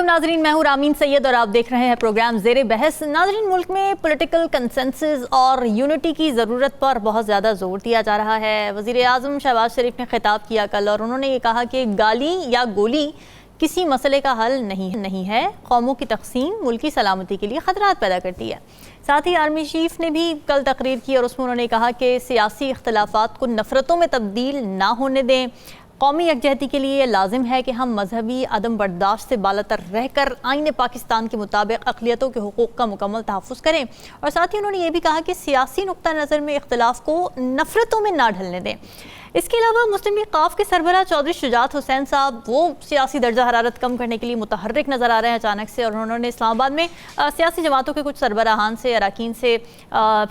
अस्सलामुअलैकुम नाज़रीन, मैं हूँ रामीन सैयद और आप देख रहे हैं प्रोग्राम ज़ेरे बहस। नाज़रीन, मुल्क में पॉलिटिकल कंसेंसस और यूनिटी की ज़रूरत पर बहुत ज़्यादा जोर दिया जा रहा है। वज़ीर आज़म शहबाज शरीफ ने खिताब किया कल और उन्होंने ये कहा कि गाली या गोली किसी मसले का हल नहीं है। कौमों की तक़सीम मुल्की सलामती के लिए ख़तरात पैदा करती है। साथ ही आर्मी चीफ ने भी कल तकरीर की और उसमें उन्होंने कहा कि सियासी इख्तलाफात को नफ़रतों में तब्दील ना होने दें। कौमी यकजहती के लिए लाजिम है कि हम मजहबी अदम बर्दाश्त से बालातर रहकर आईन पाकिस्तान के मुताबिक अक़लियतों के हुकूक़ का मुकम्मल तहफ़्फ़ुज़ करें। और साथ ही उन्होंने ये भी कहा कि सियासी नुक्ता नज़र में इख्तलाफ को नफ़रतों में ना ढलने दें। इसके अलावा मुस्लिम लीग क़ाफ के सरबराह चौधरी शुजात हुसैन साहब वो सियासी दर्जा हरारत कम करने के लिए मुतहर्रिक नज़र आ रहे हैं अचानक से, और उन्होंने इस्लामाबाद में सियासी जमातों के कुछ सरबराहान से, अरकान से,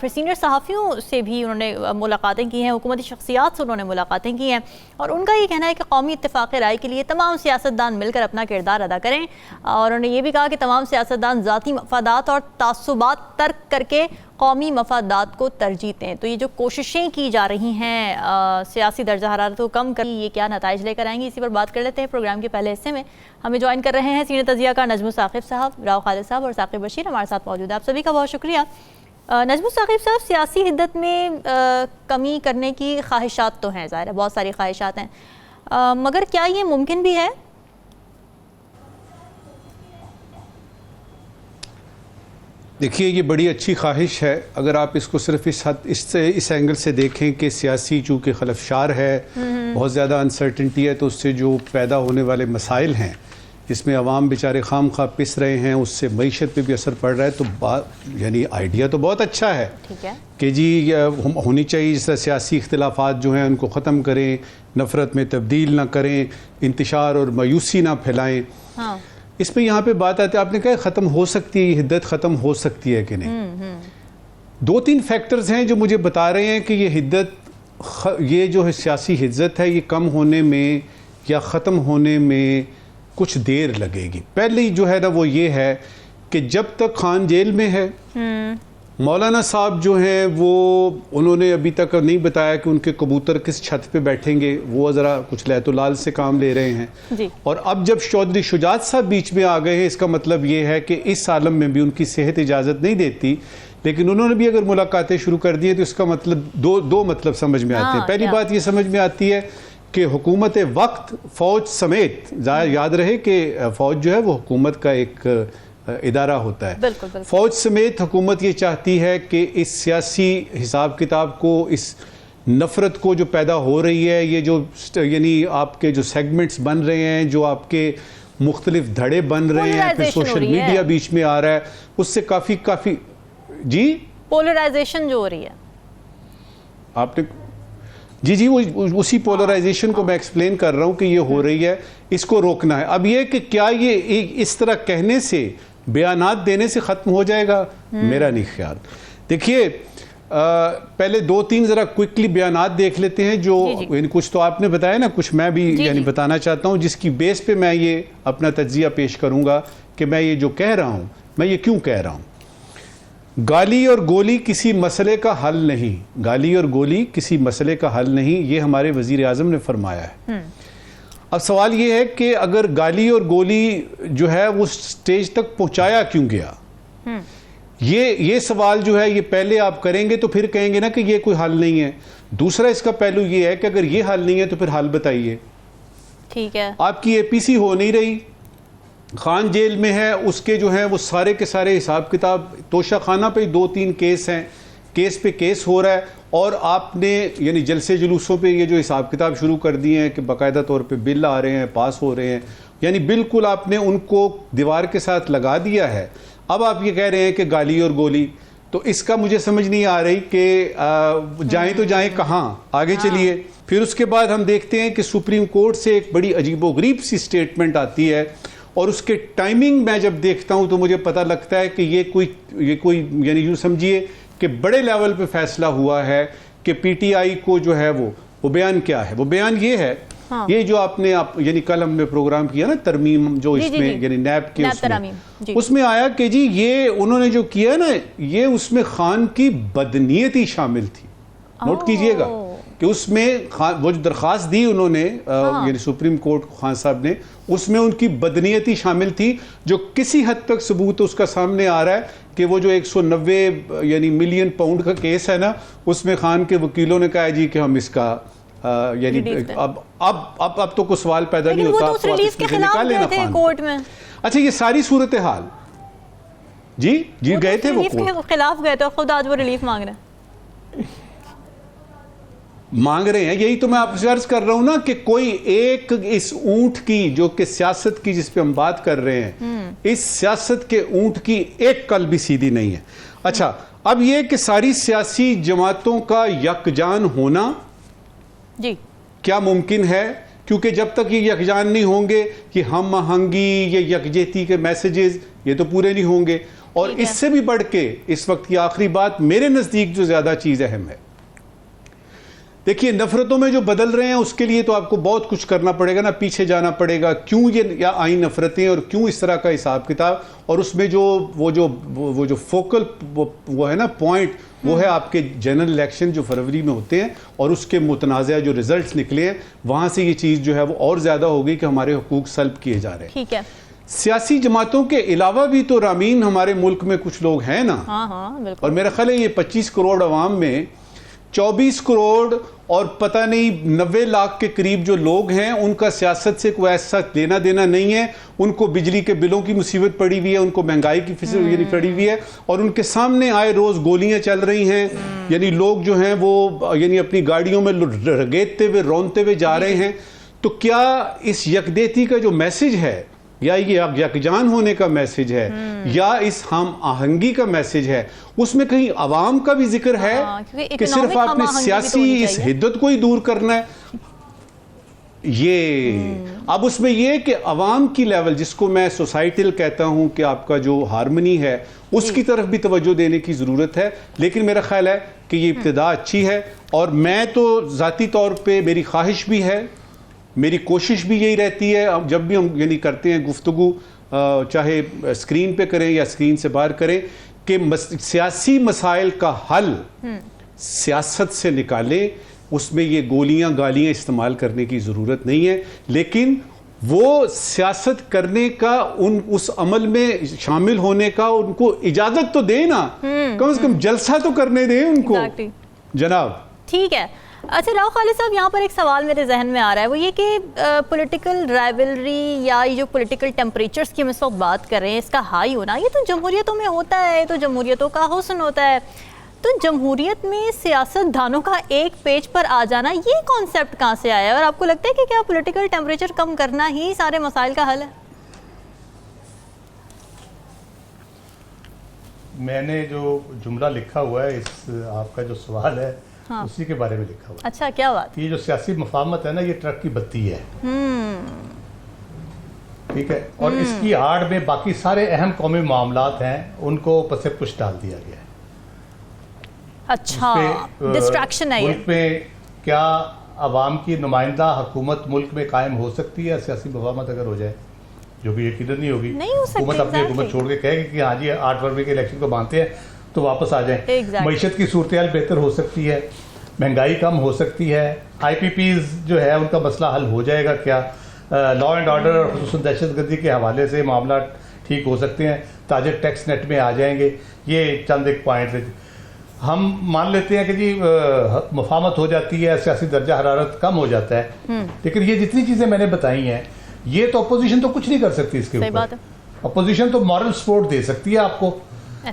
फिर सीनियर सहाफ़ियों से भी उन्होंने मुलाकातें की हैं, हुकूमती शख्सियात से उन्होंने मुलाकातें की हैं। और उनका ये कहना है कि कौमी इत्तेफ़ाक़ राय के लिए तमाम सियासतदान मिलकर अपना किरदार अदा करें। और उन्होंने ये भी कहा कि तमाम सियासतदान ज़ाती मफादात और तासुबात तर्क करके कौमी मफादात को तरजीह दें। तो ये जो कोशिशें की जा रही हैं सियासी दर्जा हरारत को कम कर, ये क्या नताइज लेकर आएंगी, इसी पर बात कर लेते हैं। प्रोग्राम के पहले हिस्से में हमें ज्वाइन कर रहे हैं सीनियर तजिया का नजमुल साकिब साहब, राव खालिद साहब और साकिब बशीर हमारे साथ मौजूद है। आप सभी का बहुत शुक्रिया। नजमुल साकिब साहब, सियासी हिद्दत में कमी करने की ख्वाहिशात तो हैं, ज़ाहिर है बहुत सारी ख्वाहिशात हैं, मगर क्या ये मुमकिन भी है? देखिए, ये बड़ी अच्छी ख्वाहिश है अगर आप इसको सिर्फ इस एंगल से देखें कि सियासी चूँकि खलफशार है, बहुत ज़्यादा अनसर्टेनिटी है, तो उससे जो पैदा होने वाले मसाइल हैं जिसमें अवाम बेचारे खाम खा पिस रहे हैं, उससे मईशत पे भी असर पड़ रहा है। तो यानी आइडिया तो बहुत अच्छा है कि जी होनी चाहिए, जिस सियासी इख्तिलाफात जो हैं उनको ख़त्म करें, नफ़रत में तब्दील ना करें, इंतशार और मायूसी ना फैलाएँ। हाँ। इसमें यहाँ पे बात आती है, आपने कहा ख़त्म हो सकती है, हिद्दत ख़त्म हो सकती है कि नहीं। दो तीन फैक्टर्स हैं जो मुझे बता रहे हैं कि ये हिद्दत, ये जो है सियासी हिद्दत है, ये कम होने में या ख़त्म होने में कुछ देर लगेगी। पहली जो है ना वो ये है कि जब तक खान जेल में है, मौलाना साहब जो हैं वो उन्होंने अभी तक नहीं बताया कि उनके कबूतर किस छत पे बैठेंगे, वो ज़रा कुछ लैतुलाल से काम ले रहे हैं जी। और अब जब चौधरी शुजात साहब बीच में आ गए हैं, इसका मतलब ये है कि इस आलम में भी उनकी सेहत इजाज़त नहीं देती, लेकिन उन्होंने भी अगर मुलाकातें शुरू कर दी है तो इसका मतलब दो मतलब समझ में आते हैं। पहली बात ये समझ में आती है कि हुकूमत वक्त फ़ौज समेत, याद रहे कि फ़ौज जो है वो हुकूमत का एक इदारा होता है। बिल्कुल। फ़ौज समेत हुकूमत ये चाहती है कि इस सियासी हिसाब किताब को, इस नफ़रत को जो पैदा हो रही है, ये जो यानी आपके जो सेगमेंट्स बन रहे हैं, जो आपके मुख्तलिफ धड़े बन रहे हैं, फिर सोशल मीडिया बीच में आ रहा है, उससे काफ़ी जी पोलराइजेशन जो हो रही है, आपने जी वो उसी पोलराइजेशन को मैं एक्सप्लेन कर रहा हूँ कि ये हो रही है, इसको रोकना है। अब ये कि क्या ये इस तरह कहने से, बयानात देने से ख़त्म हो जाएगा, मेरा नहीं ख्याल। देखिए, पहले दो तीन ज़रा क्विकली बयानात देख लेते हैं जो यानी कुछ तो आपने बताया ना, कुछ मैं भी यानी बताना चाहता हूँ, जिसकी बेस पे मैं ये अपना तज्जिया पेश करूँगा कि मैं ये जो कह रहा हूँ, मैं ये क्यों कह रहा हूँ। गाली और गोली किसी मसले का हल नहीं, गाली और गोली किसी मसले का हल नहीं, ये हमारे वज़ीर आज़म ने फरमाया है। अब सवाल ये है कि अगर गाली और गोली जो है वो स्टेज तक पहुंचाया क्यों गया, ये सवाल जो है ये पहले आप करेंगे तो फिर कहेंगे ना कि ये कोई हल नहीं है। दूसरा इसका पहलू ये है कि अगर ये हल नहीं है तो फिर हल बताइए। ठीक है, आपकी APC हो नहीं रही, खान जेल में है, उसके जो है वो सारे के सारे हिसाब किताब, तोशा खाना पे 2-3 केस हैं, केस पे केस हो रहा है, और आपने यानी जलसे जुलूसों पे ये जो हिसाब किताब शुरू कर दिए हैं कि बाकायदा तौर पे बिल आ रहे हैं, पास हो रहे हैं, यानी बिल्कुल आपने उनको दीवार के साथ लगा दिया है। अब आप ये कह रहे हैं कि गाली और गोली, तो इसका मुझे समझ नहीं आ रही कि जाएं तो जाएं कहाँ, आगे चलिए। फिर उसके बाद हम देखते हैं कि सुप्रीम कोर्ट से एक बड़ी अजीबोगरीब सी स्टेटमेंट आती है, और उसके टाइमिंग मैं जब देखता हूं तो मुझे पता लगता है कि ये कोई यानी यूँ समझिए कि बड़े लेवल पे फैसला हुआ है कि PTI को जो है वो बयान क्या है, वो बयान ये है, हाँ। ये जो आपने यानी कल हमने प्रोग्राम किया ना तरमीम, जो इसमें यानी नैब के उसमें आया कि जी ये उन्होंने जो किया ना, ये उसमें खान की बदनीयती शामिल थी। नोट कीजिएगा, कि उसमें वो जो दरख्वास्त दी उन्होंने यानी सुप्रीम कोर्ट को खान साहब ने, उसमें उनकी बदनीयती शामिल थी, जो किसी हद तक सबूत उसका सामने आ रहा है कि वो जो 190 यानी मिलियन पाउंड का केस है ना, उसमें खान के वकीलों ने कहा जी कि हम इसका यानी अब तो कोई सवाल पैदा नहीं होता, तो रिलीफ के खिलाफ गए थे कोर्ट में। अच्छा, ये सारी सूरत हाल जी गए थे, वो रिलीफ के खिलाफ गए थे, खुद आज वो रिलीफ मांग रहे हैं। यही तो मैं आपसे अर्ज कर रहा हूं ना कि कोई एक इस ऊंट की, जो कि सियासत की जिस पे हम बात कर रहे हैं, इस सियासत के ऊंट की एक कल भी सीधी नहीं है। अच्छा, अब ये कि सारी सियासी जमातों का यकजान होना जी क्या मुमकिन है? क्योंकि जब तक ये यकजान नहीं होंगे, कि हम आहंगी, ये यकजहती के मैसेजेस, ये तो पूरे नहीं होंगे। और इससे भी बढ़ के इस वक्त की आखिरी बात मेरे नजदीक जो ज्यादा चीज अहम है, देखिए नफरतों में जो बदल रहे हैं उसके लिए तो आपको बहुत कुछ करना पड़ेगा ना, पीछे जाना पड़ेगा, क्यों ये या आई नफरतें और क्यों इस तरह का हिसाब किताब। और उसमें जो वो जो फोकल वो है ना पॉइंट, वो है आपके जनरल इलेक्शन जो फरवरी में होते हैं, और उसके मुतनाज़ा जो रिजल्ट्स निकले हैं, वहां से ये चीज़ जो है वो और ज़्यादा होगी कि हमारे हुकूक सल्ब किए जा रहे हैं। ठीक है, सियासी जमातों के अलावा भी तो रामीन हमारे मुल्क में कुछ लोग हैं ना। हाँ, बिल्कुल। और मेरा ख्याल है ये 25 करोड़ अवाम में 24 करोड़ और पता नहीं 90 लाख के करीब जो लोग हैं, उनका सियासत से कोई ऐसा लेना देना नहीं है। उनको बिजली के बिलों की मुसीबत पड़ी हुई है, उनको महंगाई की फिसर पड़ी हुई है, और उनके सामने आए रोज गोलियां चल रही हैं। यानी लोग जो हैं वो यानी अपनी गाड़ियों में रगेदते हुए, रौनते हुए जा रहे हैं। तो क्या इस यकदेती का जो मैसेज है, या ये यकजान होने का मैसेज है, या इस हम आहंगी का मैसेज है, उसमें कहीं अवाम का भी जिक्र है कि सिर्फ आपने सियासी इस हिद्दत को ही दूर करना है? ये अब उसमें ये कि अवाम की लेवल, जिसको मैं सोसाइटल कहता हूं कि आपका जो हारमनी है, उसकी तरफ भी तवज्जो देने की ज़रूरत है। लेकिन मेरा ख्याल है कि ये इब्तिदा अच्छी है, और मैं तो ज़ाती तौर पे मेरी ख्वाहिश भी है, मेरी कोशिश भी यही रहती है, अब जब भी हम यानी करते हैं गुफ्तगू, चाहे स्क्रीन पे करें या स्क्रीन से बाहर करें, कि सियासी मसाइल का हल सियासत से निकालें। उसमें ये गोलियां गालियां इस्तेमाल करने की ज़रूरत नहीं है, लेकिन वो सियासत करने का, उस अमल में शामिल होने का उनको इजाज़त तो दें ना, कम से कम जलसा तो करने दें उनको। जनाब ठीक है। अच्छा राव खालिद साहब, यहाँ पर एक सवाल मेरे जहन में आ रहा है, वो ये कि पॉलिटिकल राइवलरी या ये जो पॉलिटिकल टेम्परेचर्स की हम इस वक्त बात कर रहे हैं, इसका हाई होना, ये तो जमहूरियतों में होता है, तो जमहूरियतों का हुस्न होता है। तो जमहूरियत में सियासतदानों का एक पेज पर आ जाना, ये कॉन्सेप्ट कहाँ से आया है? और आपको लगता है कि क्या पॉलिटिकल टेम्परेचर कम करना ही सारे मसाइल का हल है? मैंने जो जुमला लिखा हुआ है, इस आपका जो सवाल है, हाँ, उसी के बारे में लिखा हुआ है। अच्छा, क्या बात? ये जो सियासी मफाहमत है ना, ये ट्रक की बत्ती है, ठीक है, और इसकी आड़ में बाकी सारे अहम कौमी मामलात हैं, उनको पसे पुश डाल दिया गया है। अच्छा, डिस्ट्रैक्शन है ये। मुल्क में क्या अवाम की नुमाइंदा हुकूमत मुल्क में कायम हो सकती है सियासी मफाहमत अगर हो जाए, जो भी यकीनन नहीं होगी। हुकूमत अपनी हुकूमत छोड़ के कहेगी कि हाँ जी 8 फरवरी के इलेक्शन को मानते हैं तो वापस आ जाएं। मईशत की सूरत हाल बेहतर हो सकती है, महंगाई कम हो सकती है, IPPs जो है उनका मसला हल हो जाएगा क्या, लॉ एंड ऑर्डर और खुसूसन दहशतगर्दी के हवाले से मामला ठीक हो सकते हैं, ताजर टैक्स नेट में आ जाएंगे। ये चंद एक पॉइंट है। हम मान लेते हैं कि जी मुफाहमत हो जाती है, सियासी दर्जा हरारत कम हो जाता है, लेकिन ये जितनी चीज़ें मैंने बताई हैं, ये तो अपोजिशन तो कुछ नहीं कर सकती इसके ऊपर। अपोजिशन तो मॉरल सपोर्ट दे सकती है आपको।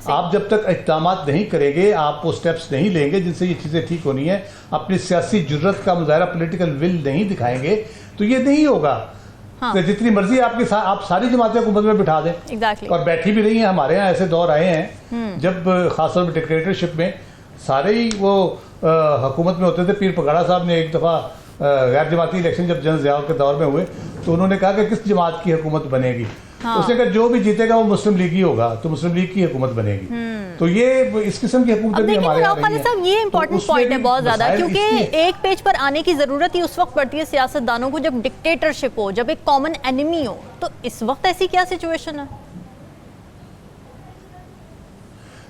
आप जब तक इक़दाम नहीं करेंगे, आप वो स्टेप्स नहीं लेंगे जिनसे ये चीज़ें ठीक होनी है, अपनी सियासी जुर्रत का मुजाहरा, पॉलिटिकल विल नहीं दिखाएंगे, तो ये नहीं होगा। हाँ। तो जितनी मर्जी आपकी आप सारी जमातें हुकूमत में बिठा दें, और बैठी भी रही हैं। हमारे यहाँ ऐसे दौर आए हैं जब खासतौर पर डिक्टेटरशिप में सारे ही वो हुकूमत में होते थे। पीर पगाड़ा साहब ने एक दफ़ा गैर जमाती इलेक्शन जब जनरल ज़िया के दौर में हुए, तो उन्होंने कहा कि किस जमात की हुकूमत बनेगी। हाँ। उसने कहा जो भी जीतेगा वो मुस्लिम लीग ही होगा, तो मुस्लिम लीग की हुकूमत बनेगी। तो ये इस किस्म की हुकूमत भी हमारे यहाँ रही है। साहब, ये इंपॉर्टेंट पॉइंट है बहुत ज्यादा, क्योंकि एक पेज पर आने की जरूरत ही उस वक्त पड़ती है सियासतदानों को जब डिक्टेटरशिप हो, जब एक कॉमन एनिमी हो। तो इस वक्त ऐसी क्या सिचुएशन है?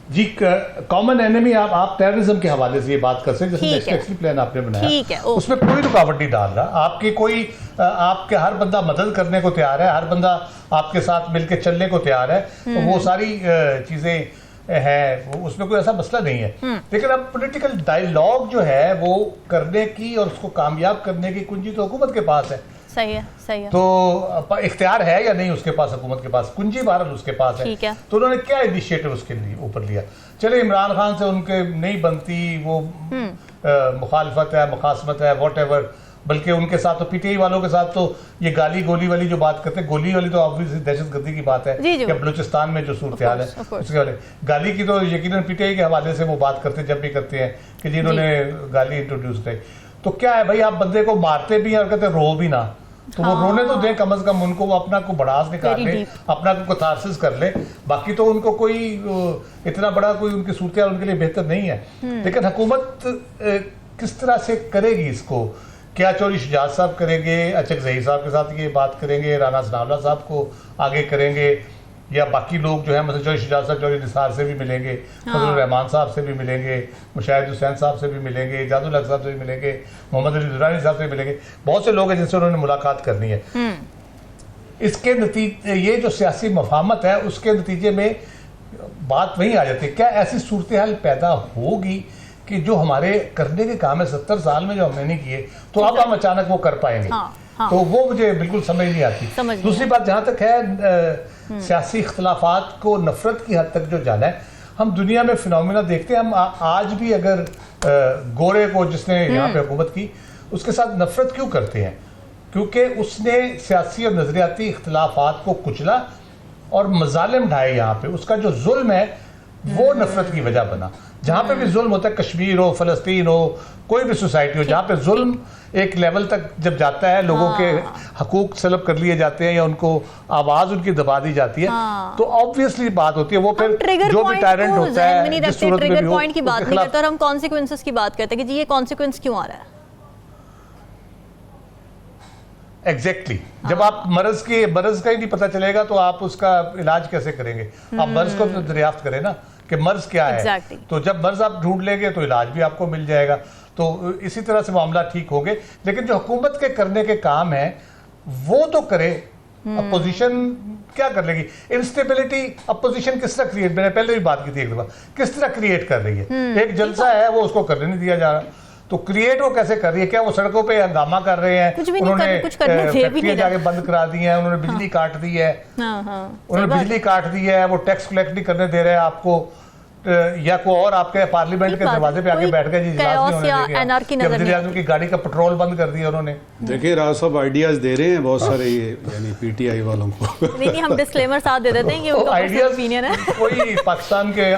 जी कॉमन एनिमी आप टेररिज्म के हवाले से ये बात कर सकते हैं, जैसे नेशनल एक्शन प्लान आपने बनाया, उसमें कोई रुकावट नहीं डाल रहा। आपकी कोई आपके हर बंदा मदद करने को तैयार है, हर बंदा आपके साथ मिलकर चलने को तैयार है, तो वो सारी चीजें है, उसमें कोई ऐसा मसला नहीं है। लेकिन अब पॉलिटिकल डायलॉग जो है वो करने की और उसको कामयाब करने की कुंजी तो हुकूमत के पास है। सही है, सही है। तो इख्तियार है या नहीं उसके पास, हुकूमत के पास कुंजी बहरहाल उसके पास है। तो उन्होंने क्या इनिशिएटिव उसके लिए ऊपर लिया? चले इमरान खान से उनके नहीं बनती, वो मुखालफत है, मुखासमत है, वॉट, बल्कि उनके साथ तो पीटीआई वालों के साथ तो ये गाली गोली वाली जो बात करते हैं, गोली वाली तो ऑब्वियसली दहशतगर्दी की बात है कि बलूचिस्तान में जो सूरत हाल है उसके वाले, गाली की तो यकीनन पीटीआई के हवाले से वो बात करते जब भी करते हैं कि जिन्होंने गाली इंट्रोड्यूस की। तो क्या है भाई, आप बंदे को मारते भी हैं और कहते रो भी ना, तो वो रोने तो दें कम से कम, उनको वो अपना को भड़ास निकाल ले, अपना को कथारसिस कर ले। बाकी तो उनको कोई इतना बड़ा कोई उनकी सूरत उनके लिए बेहतर नहीं है। लेकिन हुकूमत किस तरह से करेगी इसको? क्या चौधरी शुजात साहब करेंगे, अचक ज़हीर साहब के साथ ये बात करेंगे, राना सनाउल्लाह साहब को आगे करेंगे, या बाकी लोग जो है मतलब चौधरी शुजात साहब चौधरी निसार से भी मिलेंगे, फजलुर रहमान साहब से भी मिलेंगे, मुशाहिद हुसैन साहब से भी मिलेंगे, जादुल हक साहब से भी मिलेंगे, मोहम्मद अली दुरानी साहब से भी मिलेंगे, बहुत से लोग हैं जिनसे उन्होंने मुलाकात करनी है। इसके नतीजे ये जो सियासी मफाहमत है उसके नतीजे में बात वहीं आ जाती है, क्या ऐसी सूरत हाल पैदा होगी कि जो हमारे करने के काम है 70 साल में जो हमने नहीं किए, तो अब हम अचानक वो कर पाएंगे? तो वो मुझे बिल्कुल समझ नहीं आती। दूसरी बात जहाँ तक है सियासी इख्तलाफात को नफरत की हद तक जो जाना है, हम दुनिया में फिनोमिना देखते हैं। हम आज भी अगर गोरे को जिसने यहाँ पे हुकूमत की उसके साथ नफरत क्यों करते हैं? क्योंकि उसने सियासी और नजरियाती इख्तलाफात को कुचला और मजालिम ढाए। यहाँ पे उसका जो जुल्म है वो नफरत की वजह बना। जहाँ पे भी जुल्म होता है, कश्मीर हो, फलस्तीन हो, कोई भी सोसाइटी हो, जहाँ पे जुल्म एक लेवल तक जब जाता है, लोगों के हकूक सलब कर लिए जाते हैं या उनको आवाज उनकी दबा दी जाती है, तो ऑब्वियसली बात होती है वो फिर जो भी टायरेंट होता है जिस सूरत में भी हो, पॉइंट की बात नहीं करते और हम कॉन्सिक्वेंसेस की बात करते हैं कि जी ये कॉन्सिक्वेंस क्यों आ रहा है। एग्जैक्टली जब आप मर्ज का ही नहीं पता चलेगा तो आप उसका इलाज कैसे करेंगे? आप मर्ज को तो दरियाफ्त करें ना कि मर्ज क्या है। तो जब मर्ज आप ढूंढ लेंगे तो इलाज भी आपको मिल जाएगा। तो इसी तरह से मामला ठीक हो गए। लेकिन जो हुकूमत के करने के काम है वो तो करे, अपोजिशन क्या कर लेगी? इंस्टेबिलिटी अपोजिशन किस तरह क्रिएट, मैंने पहले भी बात की थी एक दफा, किस तरह क्रिएट कर रही है? एक जलसा है वो उसको करने नहीं दिया जा रहा, तो क्रिएट वो कैसे कर रही है? क्या वो सड़कों पे हंगामा कर रहे हैं? उन्होंने फैक्ट्रियां जाके बंद करा दी हैं, उन्होंने बिजली काट दी है, उन्होंने बिजली काट दी है, वो टैक्स कलेक्ट नहीं करने दे रहे हैं आपको, या कोई और आपके पार्लियामेंट के दरवाजे पे आके बैठ गए जी इजलास नहीं होने देंगे। वज़ीर आज़म की गाड़ी का पेट्रोल बंद कर दिया उन्होंने। देखिए राव साहब आइडियाज दे रहे हैं बहुत सारे, ये यानी पीटीआई वालों को। नहीं हम डिस्क्लेमर साथ दे देते हैं कि उनका पर्सनल ओपिनियन है। कोई पाकिस्तान के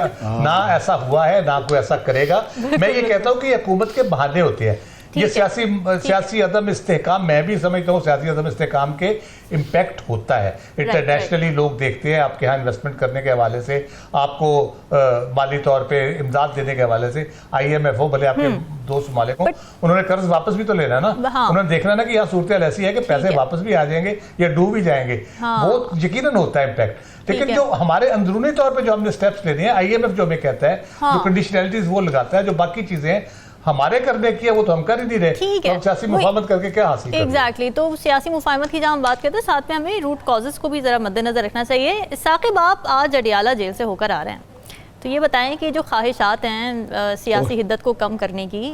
ना ऐसा हुआ है ना कोई ऐसा करेगा। मैं ये कहता हूँ कि हुकूमत के बहाने होते हैं ये सियासी अदम इस्तेहकाम। मैं भी समझता हूँ सियासी अदम इस्तेहकाम के इम्पैक्ट होता है। इंटरनेशनली लोग देखते हैं आपके यहाँ इन्वेस्टमेंट करने के हवाले से, आपको माली तौर पे इमदाद देने के हवाले से। IMF हो भले आपके दोस्त ममालिक हो, उन्होंने कर्ज वापस भी तो लेना ना। उन्होंने देखना ना कि यहाँ सूरत हाल ऐसी है कि पैसे वापस भी आ जाएंगे या डूब भी जाएंगे। वो यकीनन होता है इम्पैक्ट। लेकिन जो हमारे अंदरूनी तौर पर जो हमने स्टेप्स लेने हैं, IMF जो हमें कहता है, जो कंडीशनैलिटीज वो लगाता है, जो बाकी चीजें हमारे करने की है वो तो हम कर ही नहीं रहे। ठीक है, तो सियासी मुफाहमत करके क्या हासिल करेंगे? एग्जैक्टली। तो सियासी मुफाहमत की जब हम बात करते हैं, साथ में हमें रूट कॉजेज को भी जरा मद्देनजर रखना चाहिए। साकिब, आप आज अडियाला जेल से होकर आ रहे हैं, तो ये बताएं कि जो ख्वाहिशात हैं सियासी हिद्दत को कम करने की,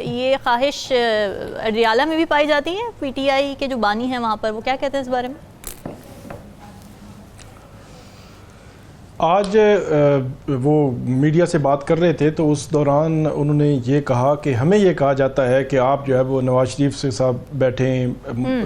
ये ख्वाहिश अडियाला में भी पाई जाती है? PTI के जो बानी हैं वहाँ पर वो क्या कहते हैं इस बारे में? आज वो मीडिया से बात कर रहे थे तो उस दौरान उन्होंने ये कहा कि हमें ये कहा जाता है कि आप जो है वो नवाज शरीफ से साथ बैठें,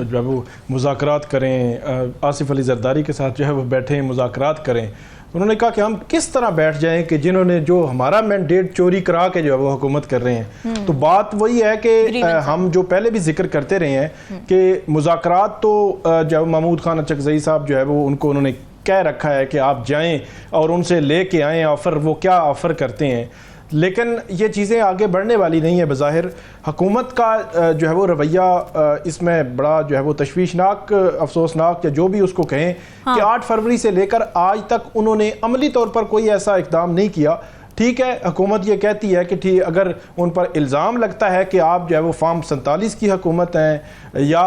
जो है वो मुज़ाकरात करें, आसिफ अली जरदारी के साथ जो है वो बैठें मुज़ाकरात करें। उन्होंने कहा कि हम किस तरह बैठ जाएं कि जिन्होंने जो हमारा मैंडेट चोरी करा के जो है वो हुकूमत कर रहे हैं। तो बात वही है कि हम जो पहले भी जिक्र करते रहे हैं कि मुज़ाकरात तो जो महमूद खान अचकज़ई साहब जो है वो उनको उन्होंने कह रखा है कि आप जाएं और उनसे लेके आएँ ऑफ़र, वो क्या ऑफ़र करते हैं। लेकिन ये चीज़ें आगे बढ़ने वाली नहीं है। बज़ाहिर हुकूमत का जो है वो रवैया इसमें बड़ा जो है वो तशवीशनाक, अफसोसनाक या जो भी उसको कहें, कि 8 फरवरी से लेकर आज तक उन्होंने अमली तौर पर कोई ऐसा इक़दाम नहीं किया। ठीक है, हुकूमत ये कहती है कि ठीक, अगर उन पर इल्ज़ाम लगता है कि आप जो है वो फॉर्म 47 की हुकूमत हैं या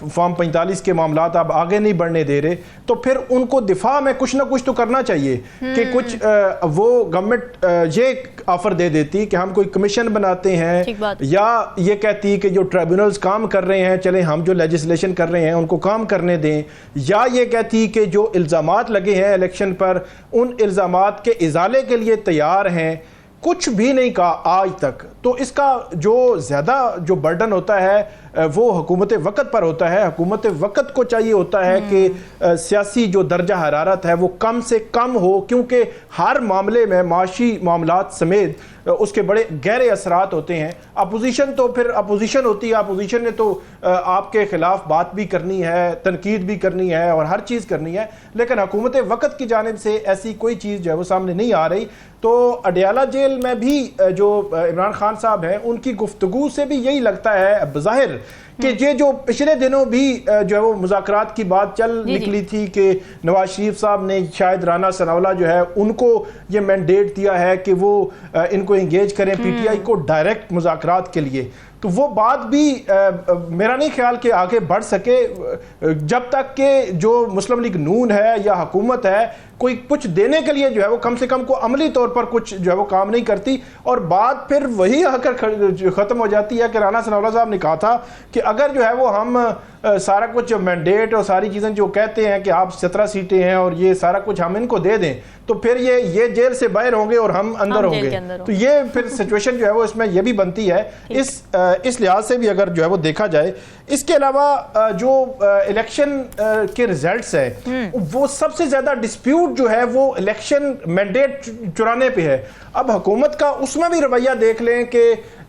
फॉर्म 45 के मामला आप आगे नहीं बढ़ने दे रहे, तो फिर उनको दिफा में कुछ ना कुछ तो करना चाहिए कि कुछ वो गवर्नमेंट ये ऑफर दे देती कि हम कोई कमीशन बनाते हैं, या ये कहती कि जो ट्रिब्यूनल्स काम कर रहे हैं चले हम जो लेजिस्लेशन कर रहे हैं उनको काम करने दें, या ये कहती कि जो इल्ज़ामात लगे हैं इलेक्शन पर उन इल्ज़ामात के इजाले के लिए तैयार हैं। कुछ भी नहीं कहा आज तक। तो इसका जो ज़्यादा जो बर्डन होता है वो हुकूमत वक़्त पर होता है। हुकूमत वक़्त को चाहिए होता है कि सियासी जो दर्जा हरारत है वो कम से कम हो, क्योंकि हर मामले में माशी मामलात समेत उसके बड़े गहरे असरात होते हैं। अपोजिशन तो फिर अपोजिशन होती है, अपोजिशन ने तो आपके ख़िलाफ़ बात भी करनी है, तनकीद भी करनी है और हर चीज़ करनी है, लेकिन हुकूमत वक़्त की जानिब से ऐसी कोई चीज़ जो है वो सामने नहीं आ रही। तो अडयाला जेल में भी जो इमरान खान साहब हैं उनकी गुफ्तगू से भी यही लगता है बज़ाहिर कि ये जो पिछले दिनों भी जो है वो मुज़ाकरात की बात चल निकली थी कि नवाज शरीफ साहब ने शायद राना सनाउल्लाह जो है उनको ये मैंडेट दिया है कि वो इनको इंगेज करें पीटीआई को डायरेक्ट मुज़ाकरात के लिए। तो वो बात भी मेरा नहीं ख्याल कि आगे बढ़ सके जब तक कि जो मुस्लिम लीग नून है या हुकूमत है कोई कुछ देने के लिए जो है वो कम से कम को अमली तौर पर कुछ जो है वो काम नहीं करती। और बात फिर वही आकर ख़त्म हो जाती है कि राना सनाउल्लाह साहब ने कहा था कि अगर जो है वो हम सारा कुछ मैंडेट और सारी चीज़ें जो कहते हैं कि आप 17 सीटें हैं और ये सारा कुछ हम इनको दे दें तो फिर ये जेल से बाहर होंगे और हम अंदर होंगे। तो ये फिर सिचुएशन जो है वो इसमें ये भी बनती है। इस लिहाज से भी अगर जो है वो देखा जाए, इसके अलावा जो इलेक्शन के रिजल्ट्स हैं वो सबसे ज़्यादा डिस्प्यूट जो है वो इलेक्शन मैंडेट चुराने पे है। अब हुकूमत का उसमें भी रवैया देख लें कि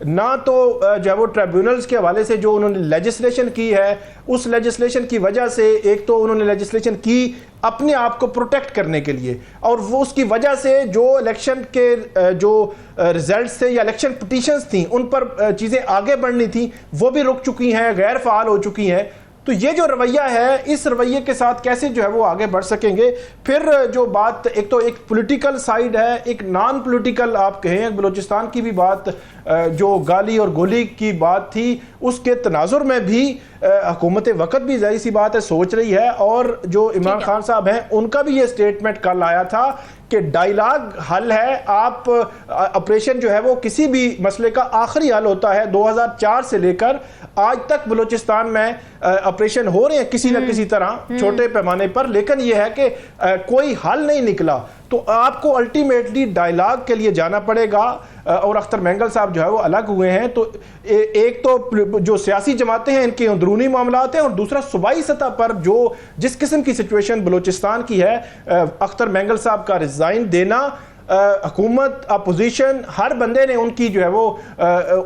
ना तो जो है वो ट्रिब्यूनल्स के हवाले से जो उन्होंने लेजिस्लेशन की है उस लेजिस्लेशन की वजह से, एक तो उन्होंने लेजिस्लेशन की अपने आप को प्रोटेक्ट करने के लिए, और वो उसकी वजह से जो इलेक्शन के जो रिजल्ट्स थे या इलेक्शन पिटीशंस थी उन पर चीज़ें आगे बढ़नी थी वो भी रुक चुकी हैं, गैर फाल हो चुकी हैं। तो ये जो रवैया है, इस रवैये के साथ कैसे जो है वो आगे बढ़ सकेंगे। फिर जो बात, एक तो एक पॉलिटिकल साइड है, एक नॉन पॉलिटिकल आप कहें, बलूचिस्तान की भी बात जो गाली और गोली की बात थी उसके तनाजुर में भी हुकूमत वक़्त भी ज़ाहिर सी बात है सोच रही है। और जो इमरान खान साहब हैं उनका भी ये स्टेटमेंट कल आया था कि डायलॉग हल है। आप ऑपरेशन जो है वो किसी भी मसले का आखिरी हल होता है। 2004 से लेकर आज तक बलूचिस्तान में ऑपरेशन हो रहे हैं किसी न किसी तरह छोटे पैमाने पर, लेकिन यह है कि कोई हल नहीं निकला। तो आपको अल्टीमेटली डायलॉग के लिए जाना पड़ेगा। और अख्तर मेंगल साहब जो है वो अलग हुए हैं। तो एक तो जो सियासी जमातें हैं इनके अंदरूनी मामलात हैं, और दूसरा सूबाई सतह पर जो जिस किस्म की सिचुएशन बलूचिस्तान की है, अख्तर मेंगल साहब का रिजाइन देना, हुकूमत अपोजिशन हर बंदे ने उनकी जो है वो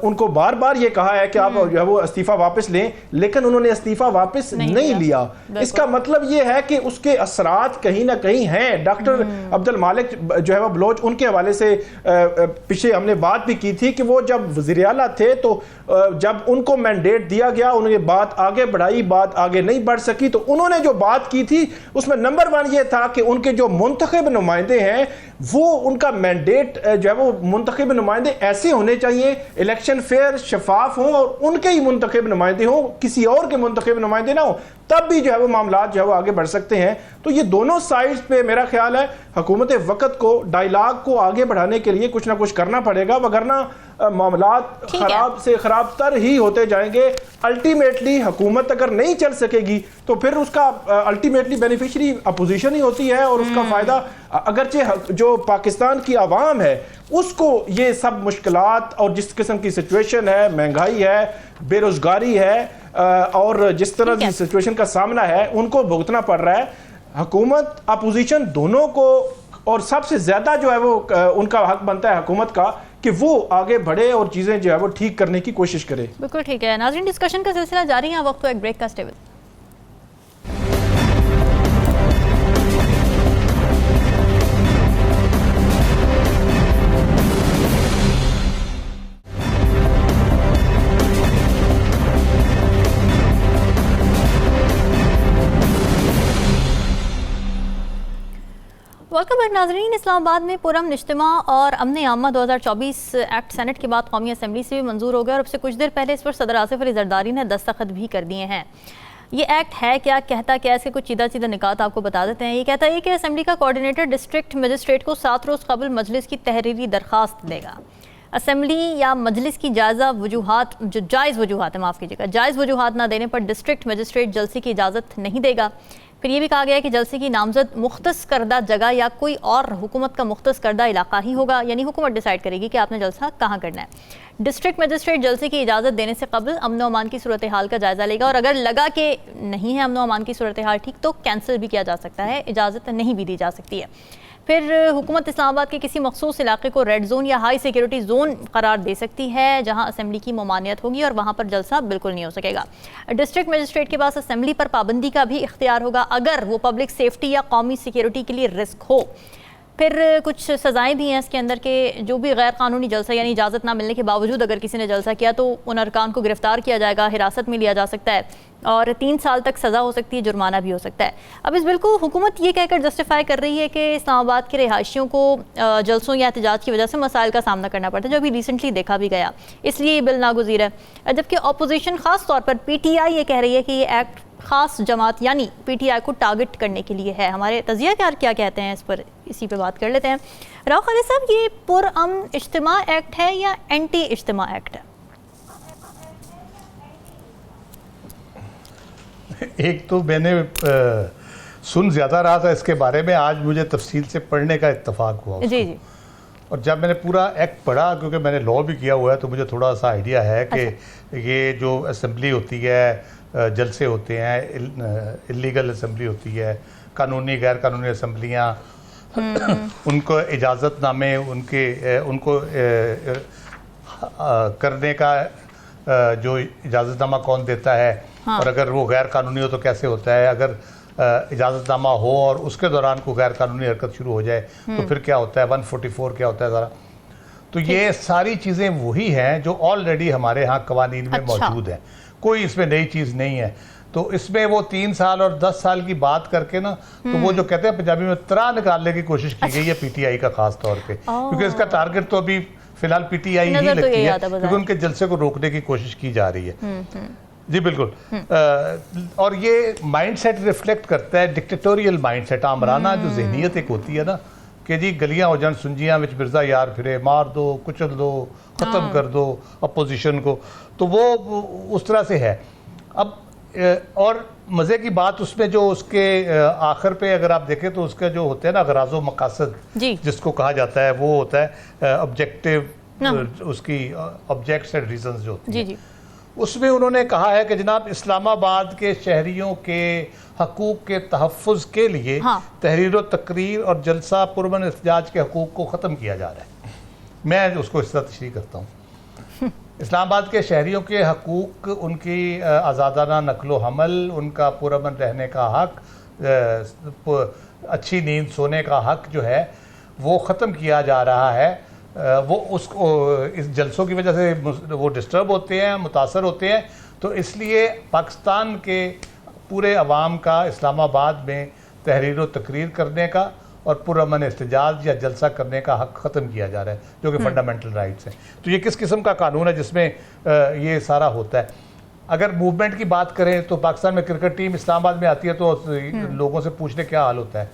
उनको बार बार ये कहा है कि आप जो है वो इस्तीफ़ा वापस लें, लेकिन उन्होंने इस्तीफ़ा वापस नहीं लिया। इसका मतलब ये है कि उसके असरात कहीं ना कहीं हैं। डॉक्टर अब्दुल मालिक जो है वो बलोच, उनके हवाले से पीछे हमने बात भी की थी कि वो जब वज़ीर आला थे तो जब उनको मैंडेट दिया गया उन्होंने बात आगे बढ़ाई, बात आगे नहीं बढ़ सकी। तो उन्होंने जो बात की थी उसमें नंबर 1 ये था कि उनके जो मुंतखब नुमाइंदे हैं वो उनका मैंडेट जो है वो मुंतखब नुमाइंदे ऐसे होने चाहिए, इलेक्शन फेयर शफाफ हो और उनके ही मुंतखब नुमाइंदे हो, किसी और के मुंतखब नुमाइंदे ना हो, तब भी जो है वो मामला जो है वो आगे बढ़ सकते हैं। तो ये दोनों साइड्स पे मेरा ख्याल है हुकूमत वक़्त को डायलॉग को आगे बढ़ाने के लिए कुछ ना कुछ करना पड़ेगा, वगरना मामलात खराब से खराब तर ही होते जाएंगे। अल्टीमेटली हुकूमत अगर नहीं चल सकेगी तो फिर उसका अल्टीमेटली बेनिफिशरी अपोजिशन ही होती है, और उसका फ़ायदा अगरचे जो पाकिस्तान की आवाम है उसको ये सब मुश्किलात और जिस किस्म की सिचुएशन है, महंगाई है, बेरोज़गारी है और जिस तरह की सिचुएशन का सामना है उनको भुगतना पड़ रहा है। हुकूमत अपोजिशन दोनों को, और सबसे ज़्यादा जो है वो उनका हक बनता है हुकूमत का कि वो आगे बढ़े और चीज़ें जो है वो ठीक करने की कोशिश करे। बिल्कुल ठीक है नाज़रीन, डिस्कशन का सिलसिला जारी है, वक्त तो एक ब्रेक का स्टेबल। वेलकम बैक नाज़रीन। इस्लामाबाद में पुरअमन इज्तिमा और अमन आमा 2024 एक्ट सेनेट के बाद कौमी असम्बली से भी मंजूर हो गया और अब से कुछ देर पहले इस पर सदर आसिफ अली जरदारी ने दस्तखत भी कर दिए हैं। ये एक्ट है क्या, कहता क्या, इसके कुछ सीधा निकात आपको बता देते हैं। ये कहता है कि असम्बली का कोऑर्डिनेटर डिस्ट्रिक्ट मजिस्ट्रेट को 7 रोज़ कबल मजलिस की तहरीरी दरख्वास्त देगा। असम्बली या मजलिस की जायज़ वजूहात माफ़ कीजिएगा, जायज़ वजूहात ना देने पर डिस्ट्रिक्ट मजिस्ट्रेट जलसे की इजाज़त नहीं देगा। फिर ये भी कहा गया है कि जलसे की नामजद मुख्तस करदा जगह या कोई और हुकूमत का मुख्तस करदा इलाका ही होगा, यानी हुकूमत डिसाइड करेगी कि आपने जलसा कहाँ करना है। डिस्ट्रिक्ट मजिस्ट्रेट जलसे की इजाज़त देने से कबल अमन अमान की सूरत हाल का जायज़ा लेगा और अगर लगा कि नहीं है अमन अमान की सूरत हाल ठीक तो कैंसिल भी किया जा सकता है, इजाज़त नहीं भी दी जा सकती है। फिर हुकूमत इस्लामाबाद के किसी मखसूस इलाके को रेड जोन या हाई सिक्योरिटी जोन करार दे सकती है जहां असेंबली की ममानियत होगी और वहां पर जलसा बिल्कुल नहीं हो सकेगा। डिस्ट्रिक्ट मजिस्ट्रेट के पास असेंबली पर पाबंदी का भी इख्तियार होगा अगर वो पब्लिक सेफ्टी या कौमी सिक्योरिटी के लिए रिस्क हो। फिर कुछ सज़ाएं भी हैं इसके अंदर के जो भी गैर कानूनी जलसा यानी इजाज़त ना मिलने के बावजूद अगर किसी ने जलसा किया तो उन अरकान को गिरफ्तार किया जाएगा, हिरासत में लिया जा सकता है और 3 साल तक सज़ा हो सकती है, जुर्माना भी हो सकता है। अब इस बिल को हुकूमत ये कहकर जस्टिफाई कर रही है कि इस्लामाबाद के रिहायशियों को जलसों या एहतजाज की वजह से मसाइल का सामना करना पड़ता है, जो अभी रिसेंटली देखा भी गया, इसलिए ये बिल नागुज़ीर है। जबकि अपोजिशन ख़ास तौर पर PTI ये कह रही है कि ये एक्ट ख़ास जमात यानी PTI को टारगेट करने के लिए है। हमारे तजियाकार क्या कहते हैं इस पर, इसी पे बात कर लेते हैं। राव खालिद साहब, ये पुरअमन इज्तिमा एक्ट है या एंटी इज्तिमा एक्ट है? एक तो मैंने सुन ज़्यादा रहा था इसके बारे में, आज मुझे तफसील से पढ़ने का इत्तफाक हुआ जी जी। और जब मैंने पूरा एक्ट पढ़ा, क्योंकि मैंने लॉ भी किया हुआ है, तो मुझे थोड़ा सा आइडिया है कि ये जो असेंबली होती है, जलसे होते हैं, इलीगल असेंबली होती है, कानूनी गैर कानूनी असेंबलियाँ, उनको इजाज़तनामे उनको करने का जो इजाज़तनामा कौन देता है, और अगर वो गैर कानूनी हो तो कैसे होता है, अगर इजाज़तनामा हो और उसके दौरान कोई गैर कानूनी हरकत शुरू हो जाए तो फिर क्या होता है, 144 क्या होता है ज़रा। तो ये सारी चीज़ें वही हैं जो ऑलरेडी हमारे यहाँ कवानीन में मौजूद हैं, कोई इसमें नई चीज़ नहीं है। तो इसमें वो 3 साल और 10 साल की बात करके ना, तो वो जो कहते हैं पंजाबी में त्राह निकालने की कोशिश की गई है PTI का खास तौर पे, क्योंकि इसका टारगेट तो अभी फिलहाल PTI ही लगती है, क्योंकि उनके जलसे को रोकने की कोशिश की जा रही है। जी बिल्कुल। और ये माइंडसेट रिफ्लेक्ट करता है डिक्टेटोरियल माइंडसेट, आमराना जो जहनीत एक होती है ना, कि जी गलियां हो जान सुंजियां विच बिरजा यार फिरे, मार दो, कुचल दो, ख़त्म कर दो अपोजिशन को, तो वो उस तरह से है। अब और मज़े की बात उसमें जो उसके आखिर पे अगर आप देखें तो उसका जो होता है ना गराज़ो मकासद जिसको कहा जाता है, वो होता है ऑब्जेक्टिव, उसकी ऑब्जेक्ट्स एंड रीजंस जो होती है, उसमें उन्होंने कहा है कि जनाब इस्लामाबाद के शहरियों के हकूक़ के तहफ़्फ़ुज़ के लिए तहरीर व तकरीर और जलसा पुरअमन एहतजाज के हकूक़ को ख़त्म किया जा रहा है। मैं उसको इस तरह तशरीह करता हूँ। इस्लामाबाद के शहरियों के हकूक़, उनकी आज़ादाना नकलो हमल, उनका पुरअमन रहने का हक, अच्छी नींद सोने का हक जो है वो ख़त्म किया जा रहा है। वो उसको इस जलसों की वजह से वो डिस्टर्ब होते हैं, मुतासर होते हैं। तो इसलिए पाकिस्तान के पूरे अवाम का इस्लामाबाद में तहरीर व तकरीर करने का और पुरअमन एहतजाज या जलसा करने का हक ख़त्म किया जा रहा है, जो कि फंडामेंटल राइट्स हैं। तो ये किस किस्म का कानून है जिसमें ये सारा होता है? अगर मूवमेंट की बात करें तो पाकिस्तान में क्रिकेट टीम इस्लामाबाद में आती है तो लोगों से पूछने क्या हाल होता है,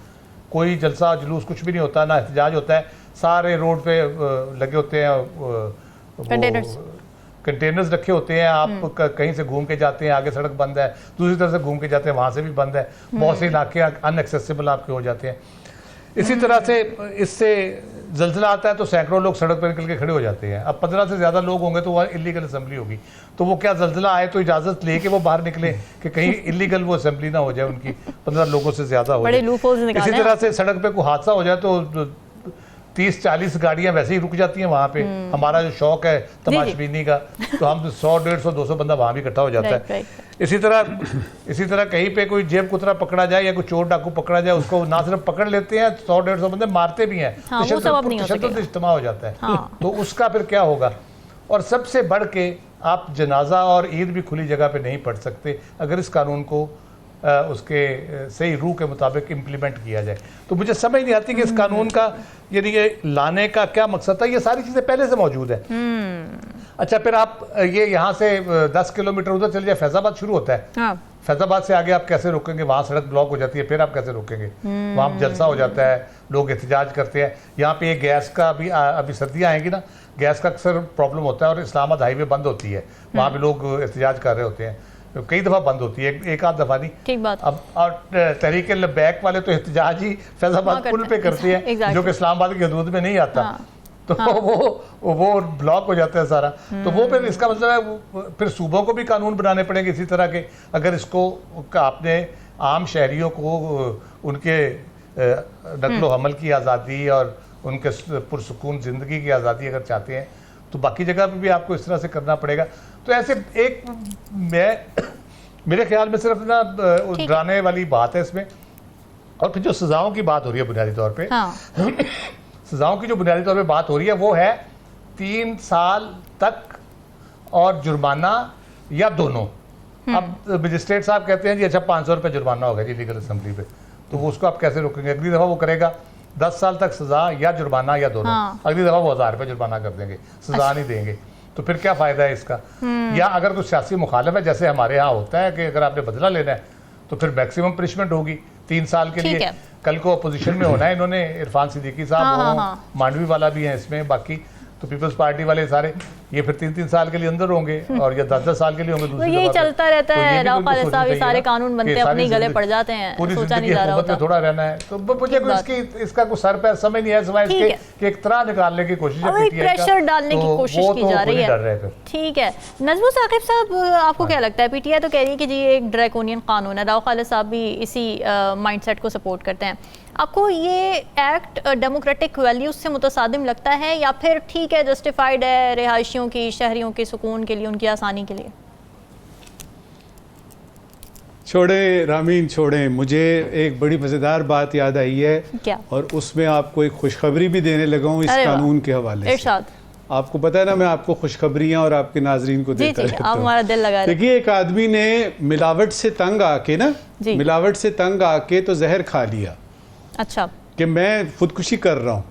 कोई जलसा जुलूस कुछ भी नहीं होता, ना एहतजाज होता है, सारे रोड पे लगे होते हैं कंटेनर्स रखे होते हैं, आप कहीं से घूम के जाते हैं, आगे सड़क बंद है, दूसरी तरफ से घूम के जाते हैं, वहाँ से भी बंद है, बहुत से इलाके अनएक्सेसिबल आपके हो जाते हैं। इसी तरह से इससे जल्जला आता है तो सैकड़ों लोग सड़क पर निकल के खड़े हो जाते हैं। अब 15 से ज़्यादा लोग होंगे तो वह इलीगल असेंबली होगी, तो वो क्या जल्जला आए तो इजाज़त लेके वो बाहर निकले कि कहीं इलीगल वो असेंबली ना हो जाए, उनकी 15 लोगों से ज़्यादा हो जाए। इसी तरह से सड़क पे कोई हादसा हो जाए तो 30-40 गाड़ियां वैसे ही रुक जाती हैं वहाँ पे। हमारा जो शौक है तमाशबीनी का, तो हम 100-150-200 बंदा वहाँ भी इकट्ठा हो जाता है। इसी तरह कहीं पे कोई जेब कुतरा पकड़ा जाए या कोई चोर डाकू पकड़ा जाए, उसको ना सिर्फ पकड़ लेते हैं, 100-150 बंदे मारते भी हैं, तशद्दुद इज्तिमा हो जाता है। तो उसका फिर क्या होगा? और सबसे बढ़ के आप जनाजा और ईद भी खुली जगह पे नहीं पढ़ सकते अगर इस कानून को उसके सही रूह के मुताबिक इम्प्लीमेंट किया जाए। तो मुझे समझ नहीं आती कि इस कानून का यानी ये लाने का क्या मकसद था। ये सारी चीज़ें पहले से मौजूद है। अच्छा, फिर आप ये यहाँ से 10 किलोमीटर उधर चले जाए, फैजाबाद शुरू होता है। हाँ। फैजाबाद से आगे आप कैसे रोकेंगे? वहाँ सड़क ब्लॉक हो जाती है, फिर आप कैसे रोकेंगे? वहाँ जलसा हो जाता है, लोग एहतजाज करते हैं। यहाँ पे ये गैस का अभी सर्दियाँ आएंगी ना, गैस का अक्सर प्रॉब्लम होता है और इस्लामाबाद हाईवे बंद होती है, वहाँ भी लोग एहतजाज कर रहे होते हैं, तो कई दफ़ा बंद होती है, एक आध दफ़ा नहीं। ठीक बात। अब और तहरीक बैक वाले तो एहतजाज ही फैजाबाद पुल पे करते हैं, जो कि इस्लामाबाद की हदूद में नहीं आता। तो वो ब्लॉक हो जाता है सारा। तो वो फिर इसका मतलब है फिर सूबों को भी कानून बनाने पड़ेंगे इसी तरह के, अगर इसको आपने आम शहरियों को उनके नकलो हमल की आज़ादी और उनके पुरसुकून ज़िंदगी की आज़ादी अगर चाहते हैं तो बाकी जगह पे भी आपको इस तरह से करना पड़ेगा। तो ऐसे एक मेरे ख्याल में सिर्फ ना डराने वाली बात है इसमें। और फिर जो सज़ाओं की बात हो रही है बुनियादी तौर पे, सज़ाओं की जो बुनियादी तौर पे बात हो रही है वो है 3 साल तक और जुर्माना या दोनों। अब मजिस्ट्रेट साहब कहते हैं जी अच्छा 500 रुपये जुर्माना होगा जी लीगल असेंबली पे, तो वो उसको आप कैसे रोकेंगे? अगली दफ़ा वो करेगा 10 साल तक सज़ा या जुर्माना या दोनों। अगली दफ़ा वो 1000 रुपये जुर्माना कर देंगे, सज़ा नहीं देंगे। तो फिर क्या फ़ायदा है इसका? या अगर कोई सियासी मुखालिफ है, जैसे हमारे यहाँ होता है कि अगर आपने बदला लेना है तो फिर मैक्सिमम पनिशमेंट होगी 3 साल के लिए। कल को अपोजिशन में होना है इन्होंने, इरफान सिद्दीकी साहब मांडवी वाला भी है इसमें, बाकी तो पीपल्स पार्टी वाले सारे ये फिर 3-3 साल के लिए अंदर होंगे और या 10-10 साल के लिए होंगे। तो यही चलता रहता है, राव खालिद साहब ये सारे कानून बनते हैं अपने गले पड़ जाते हैं, पूरी सोचा नहीं जा रहा होता। थोड़ा रहना है। तो मुझे इसका कोई सर पैर समझ नहीं है, सिवाय इसके कि एक तरह निकालने की कोशिश है, प्रेशर डालने की कोशिश की जा रही है। ठीक है, नजमुल साकिब साहब आपको क्या लगता है? पीटीआई तो कह रही है कि जी एक ड्रैकोनियन कानून है, राव खालिद साहब भी इसी माइंडसेट को सपोर्ट करते हैं। आपको ये एक्ट डेमोक्रेटिक वैल्यूज से मुतसादिम लगता है या फिर ठीक है जस्टिफाइड है रिहायशियों की, शहरियों के सुकून के लिए, उनकी आसानी के लिए? छोड़े रामीन छोड़े, मुझे एक बड़ी मज़ेदार बात याद आई है। क्या? और उसमें आपको एक खुशखबरी भी देने लगा हूँ इस कानून के हवाले से। आपको पता है ना मैं आपको खुशखबरियाँ और आपके नाजरीन को देता रहता हूँ। हमारा दिल लगा। देखिए, एक आदमी ने मिलावट से तंग आके मिलावट से तंग आके तो जहर खा लिया। अच्छा, कि मैं खुदकुशी कर रहा हूँ।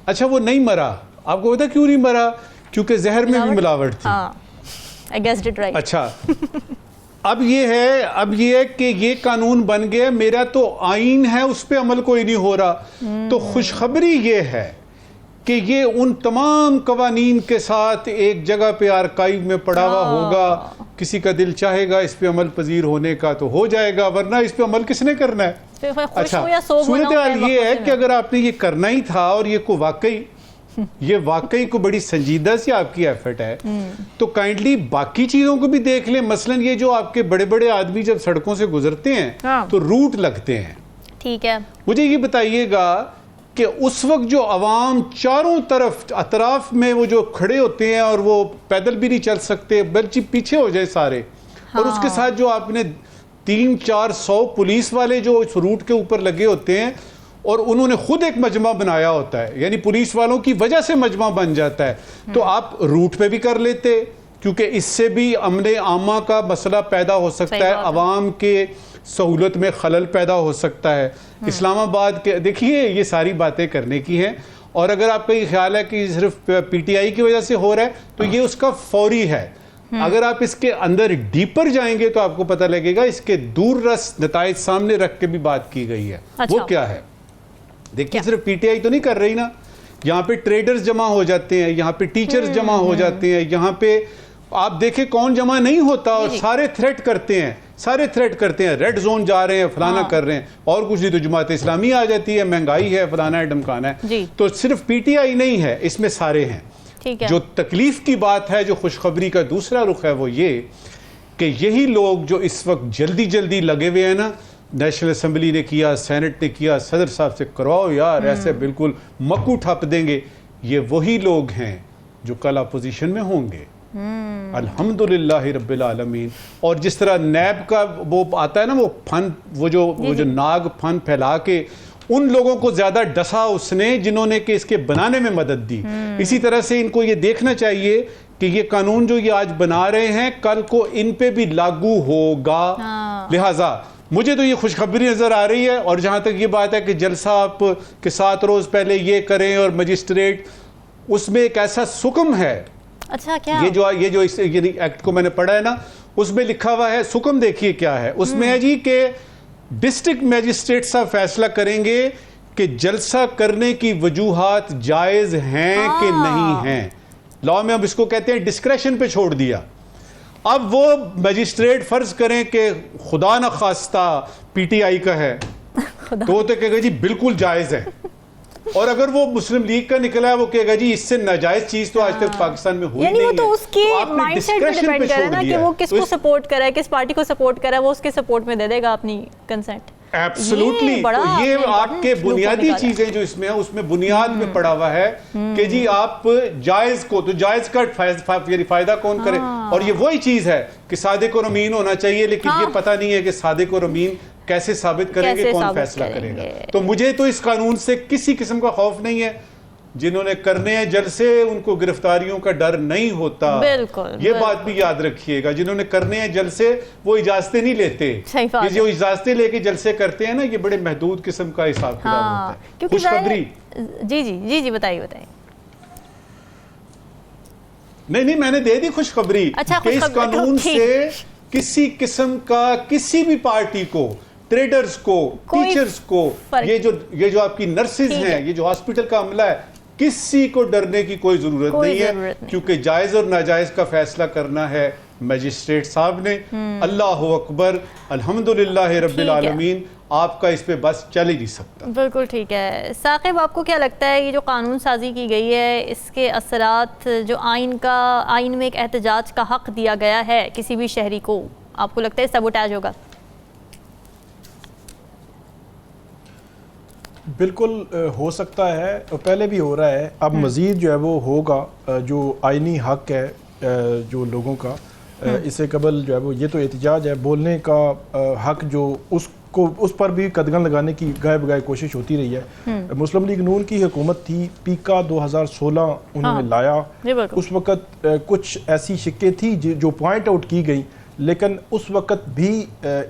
अच्छा, वो नहीं मरा। आपको पता क्यों नहीं मरा? क्योंकि जहर में भी मिलावट थी। I guessed it right. अच्छा, अब ये है कि ये कानून बन गया, मेरा तो आइन है उस पर अमल कोई नहीं हो रहा। तो खुशखबरी ये है कि ये उन तमाम कवानीन के साथ एक जगह पे आर्काइव में पड़ा हुआ होगा। किसी का दिल चाहेगा इस पे अमल पजीर होने का तो हो जाएगा, वरना इस पे अमल किसने करना है? अच्छा, सूरत हाल ये है कि अगर आपने ये करना ही था और ये वाकई को बड़ी संजीदा सी आपकी एफर्ट है, तो काइंडली बाकी चीजों को भी देख लें। मसलन ये जो आपके बड़े बड़े आदमी जब सड़कों से गुजरते हैं तो रूट लगते हैं। ठीक है, मुझे ये बताइएगा कि उस वक्त जो अवाम चारों तरफ अतराफ में वो जो खड़े होते हैं और वो पैदल भी नहीं चल सकते बल्कि पीछे हो जाए सारे, और उसके साथ जो आपने 300-400 पुलिस वाले जो इस रूट के ऊपर लगे होते हैं और उन्होंने खुद एक मजमा बनाया होता है, यानी पुलिस वालों की वजह से मजमा बन जाता है। तो आप रूट पे भी कर लेते, क्योंकि इससे भी अमने आमा का मसला पैदा हो सकता है, अवाम के सहूलत में खलल पैदा हो सकता है। इस्लामाबाद के देखिए ये सारी बातें करने की हैं, और अगर आपका ये ख्याल है कि सिर्फ पीटीआई की वजह से हो रहा है तो ये उसका फौरी है। अगर आप इसके अंदर डीपर जाएंगे तो आपको पता लगेगा इसके दूररस नताइज सामने रख के भी बात की गई है। अच्छा। वो क्या है? देखिए, सिर्फ पीटीआई तो नहीं कर रही ना, यहाँ पे ट्रेडर्स जमा हो जाते हैं, यहाँ पे टीचर्स जमा हो जाते हैं, यहाँ पे आप देखें कौन जमा नहीं होता और सारे थ्रेट करते हैं, रेड जोन जा रहे हैं, फलाना कर रहे हैं, और कुछ नहीं तो जमात इस्लामी आ जाती है, महंगाई है, फलाना है, ढमकाना है। तो सिर्फ पीटीआई नहीं है, इसमें सारे हैं। जो तकलीफ की बात है, जो खुशखबरी का दूसरा रुख है, वो ये कि यही लोग जो इस वक्त जल्दी जल्दी लगे हुए हैं ना, नेशनल असेंबली ने किया, सेनेट ने किया, सदर साहब से करवाओ यार, ऐसे बिल्कुल मक्कू ठप देंगे, ये वही लोग हैं जो कल अपोजिशन में होंगे। अल्हम्दुलिल्लाह रब्बिल आलमीन। और जिस तरह नैब का वो आता है ना, वो फन, वो जो नाग फन फैला के उन लोगों को ज्यादा डसा उसने जिन्होंने कि इसके बनाने में मदद दी। इसी तरह से इनको ये देखना चाहिए कि ये कानून जो ये आज बना रहे हैं कल को इन पे भी लागू होगा। लिहाजा मुझे तो ये खुशखबरी नजर आ रही है। और जहां तक ये बात है कि जलसा आप के 7 रोज पहले ये करें और मजिस्ट्रेट, उसमें एक ऐसा सुकम है। अच्छा, क्या? ये जो इस एक्ट को मैंने पढ़ा है ना, उसमें लिखा हुआ है, सुकम देखिए क्या है उसमें, है जी कि डिस्ट्रिक्ट मजिस्ट्रेट साहब फैसला करेंगे कि जलसा करने की वजूहात जायज हैं कि नहीं हैं। लॉ में अब इसको कहते हैं डिस्क्रेशन पे छोड़ दिया। अब वो मजिस्ट्रेट फर्ज करें कि खुदा न खास्ता पीटीआई का है तो वो तो कहेगा जी बिल्कुल जायज है, और अगर वो मुस्लिम लीग का निकला है वो कहेगा जी इससे नाजायज चीज तो आज तक पाकिस्तान में हुई नहीं है। वो तो उसके माइंडसेट पे डिपेंड करे ना कि वो किसको सपोर्ट कर रहा है, किस पार्टी को सपोर्ट कर रहा है, वो उसके सपोर्ट में दे देगा अपनी कंसेंट। एब्सोल्युटली। तो ये आपके बुनियादी चीजें जो इसमें है उसमें बुनियाद में पड़ा हुआ है कि जी आप जायज को, तो जायज का फायदा कौन करे। और ये वही चीज है कि सादिक और अमीन होना चाहिए, लेकिन ये पता नहीं है कि सादिक और अमीन कैसे साबित करेंगे, कौन फैसला करेगा। तो मुझे तो इस कानून से किसी किस्म का खौफ नहीं है। जिन्होंने करने हैं जलसे उनको गिरफ्तारियों का डर नहीं होता। बिल्कुल, ये बात भी याद रखिएगा। जिन्होंने करने हैं जलसे वो इजाजतें नहीं लेते। ये जो इजाजतें लेके जलसे करते हैं ना, ये बड़े महदूद किस्म का हिसाब किताब होता है। खुशखबरी। जी बताइए। नहीं, मैंने दे दी खुशखबरी। अच्छा, इस कानून से किसी किस्म का किसी भी पार्टी को, ट्रेडर्स को, टीचर्स को, ये जो आपकी नर्सेज हैं, ये जो हॉस्पिटल का अमला है, किसी को डरने की कोई जरूरत नहीं है, क्योंकि जायज और नाजायज का फैसला करना है मजिस्ट्रेट साहब ने। अल्लाह अकबर, अल्हम्दुलिल्लाह रब्बिल आलमीन। आपका इस पे बस चल ही नहीं सकता। बिल्कुल ठीक है। साकिब, आपको क्या लगता है ये जो कानून साजी की गई है, इसके असरात, जो आइन में एक एहतजाज का हक दिया गया है किसी भी शहरी को, आपको लगता है सबोटाज होगा? बिल्कुल हो सकता है, पहले भी हो रहा है, अब मज़ीद जो है वो होगा। जो आइनी हक है जो लोगों का, इससे कबल जो है वो ये तो एहतजाज है, बोलने का हक जो उस पर भी कदगन लगाने की गाय बगाए कोशिश होती रही है। मुस्लिम लीग नून की हुकूमत थी, पीका 2016 उन्होंने लाया। उस वक़्त कुछ ऐसी शिक्के थी जो पॉइंट आउट की गई, लेकिन उस वक़्त भी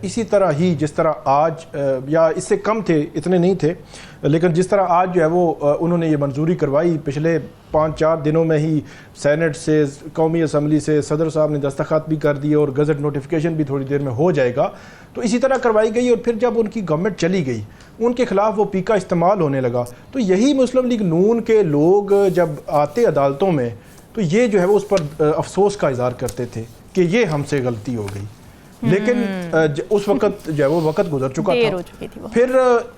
इसी तरह ही जिस तरह आज, या इससे कम थे, इतने नहीं थे, लेकिन जिस तरह आज जो है वो उन्होंने ये मंजूरी करवाई, पिछले 5-4 दिनों में ही सेनेट से, कौमी असम्बली से सदर साहब ने दस्तखत भी कर दिए और गज़ट नोटिफिकेशन भी थोड़ी देर में हो जाएगा। तो इसी तरह करवाई गई, और फिर जब उनकी गवर्नमेंट चली गई, उनके खिलाफ वो पीका इस्तेमाल होने लगा। तो यही मुस्लिम लीग नून के लोग जब आते अदालतों में, तो ये जो है वो उस पर अफसोस का इज़हार करते थे कि ये हमसे गलती हो गई, लेकिन उस वक़्त जो है वो वक़्त गुजर चुका था। फिर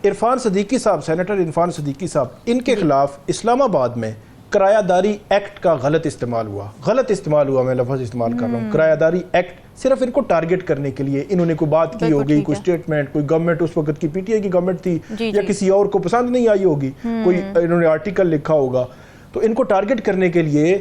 इरफान सदीकी साहब, सेनेटर इरफान सदीकी साहब, इनके खिलाफ इस्लामाबाद में किरायादारी एक्ट का गलत इस्तेमाल हुआ, मैं लफ्ज़ इस्तेमाल कर रहा हूँ, किरायादारी एक्ट, सिर्फ इनको टारगेट करने के लिए इन्होंने कोई बात की होगी, कोई स्टेटमेंट, कोई गवर्नमेंट, उस वक्त की पीटीआई की गवर्नमेंट थी, या किसी और को पसंद नहीं आई होगी, कोई इन्होंने आर्टिकल लिखा होगा, तो इनको टारगेट करने के लिए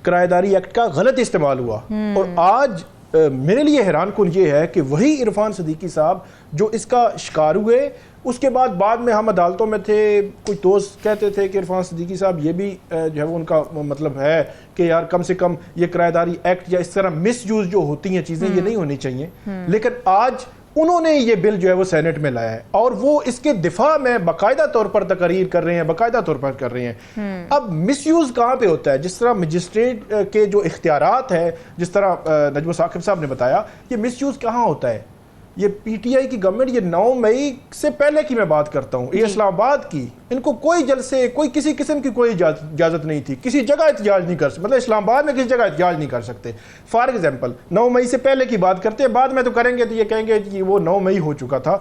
किराएदारी एक्ट का गलत इस्तेमाल हुआ। और आज मेरे लिए हैरान कुन ये है कि वही इरफान सदीकी साहब जो इसका शिकार हुए, उसके बाद में हम अदालतों में थे, कुछ दोस्त कहते थे कि इरफान सदीकी साहब ये भी जो है वो उनका मतलब है कि यार कम से कम ये किराएदारी एक्ट या इस तरह मिस यूज जो होती हैं चीज़ें, ये नहीं होनी चाहिए। लेकिन आज उन्होंने ये बिल जो है वो सेनेट में लाया है, और वो इसके दिफा में बाकायदा तौर पर तकरीर कर रहे हैं, बाकायदा तौर पर कर रहे हैं। अब मिसयूज कहाँ पे होता है? जिस तरह मजिस्ट्रेट के जो इख्तियारात है, जिस तरह नजम साकिब साहब ने बताया, ये मिसयूज कहाँ होता है? ये पीटीआई की गवर्नमेंट, ये 9 मई से पहले की मैं बात करता हूँ, ये इस्लामाबाद की, इनको कोई जलसे, कोई किसी किस्म की कोई इजाज़त नहीं थी, किसी जगह एहतजाज नहीं कर सकते, मतलब इस्लामाबाद में किसी जगह एहतजाज नहीं कर सकते। फॉर एग्जांपल 9 मई से पहले की बात करते हैं, बाद में तो करेंगे तो ये कहेंगे कि वो 9 मई हो चुका था,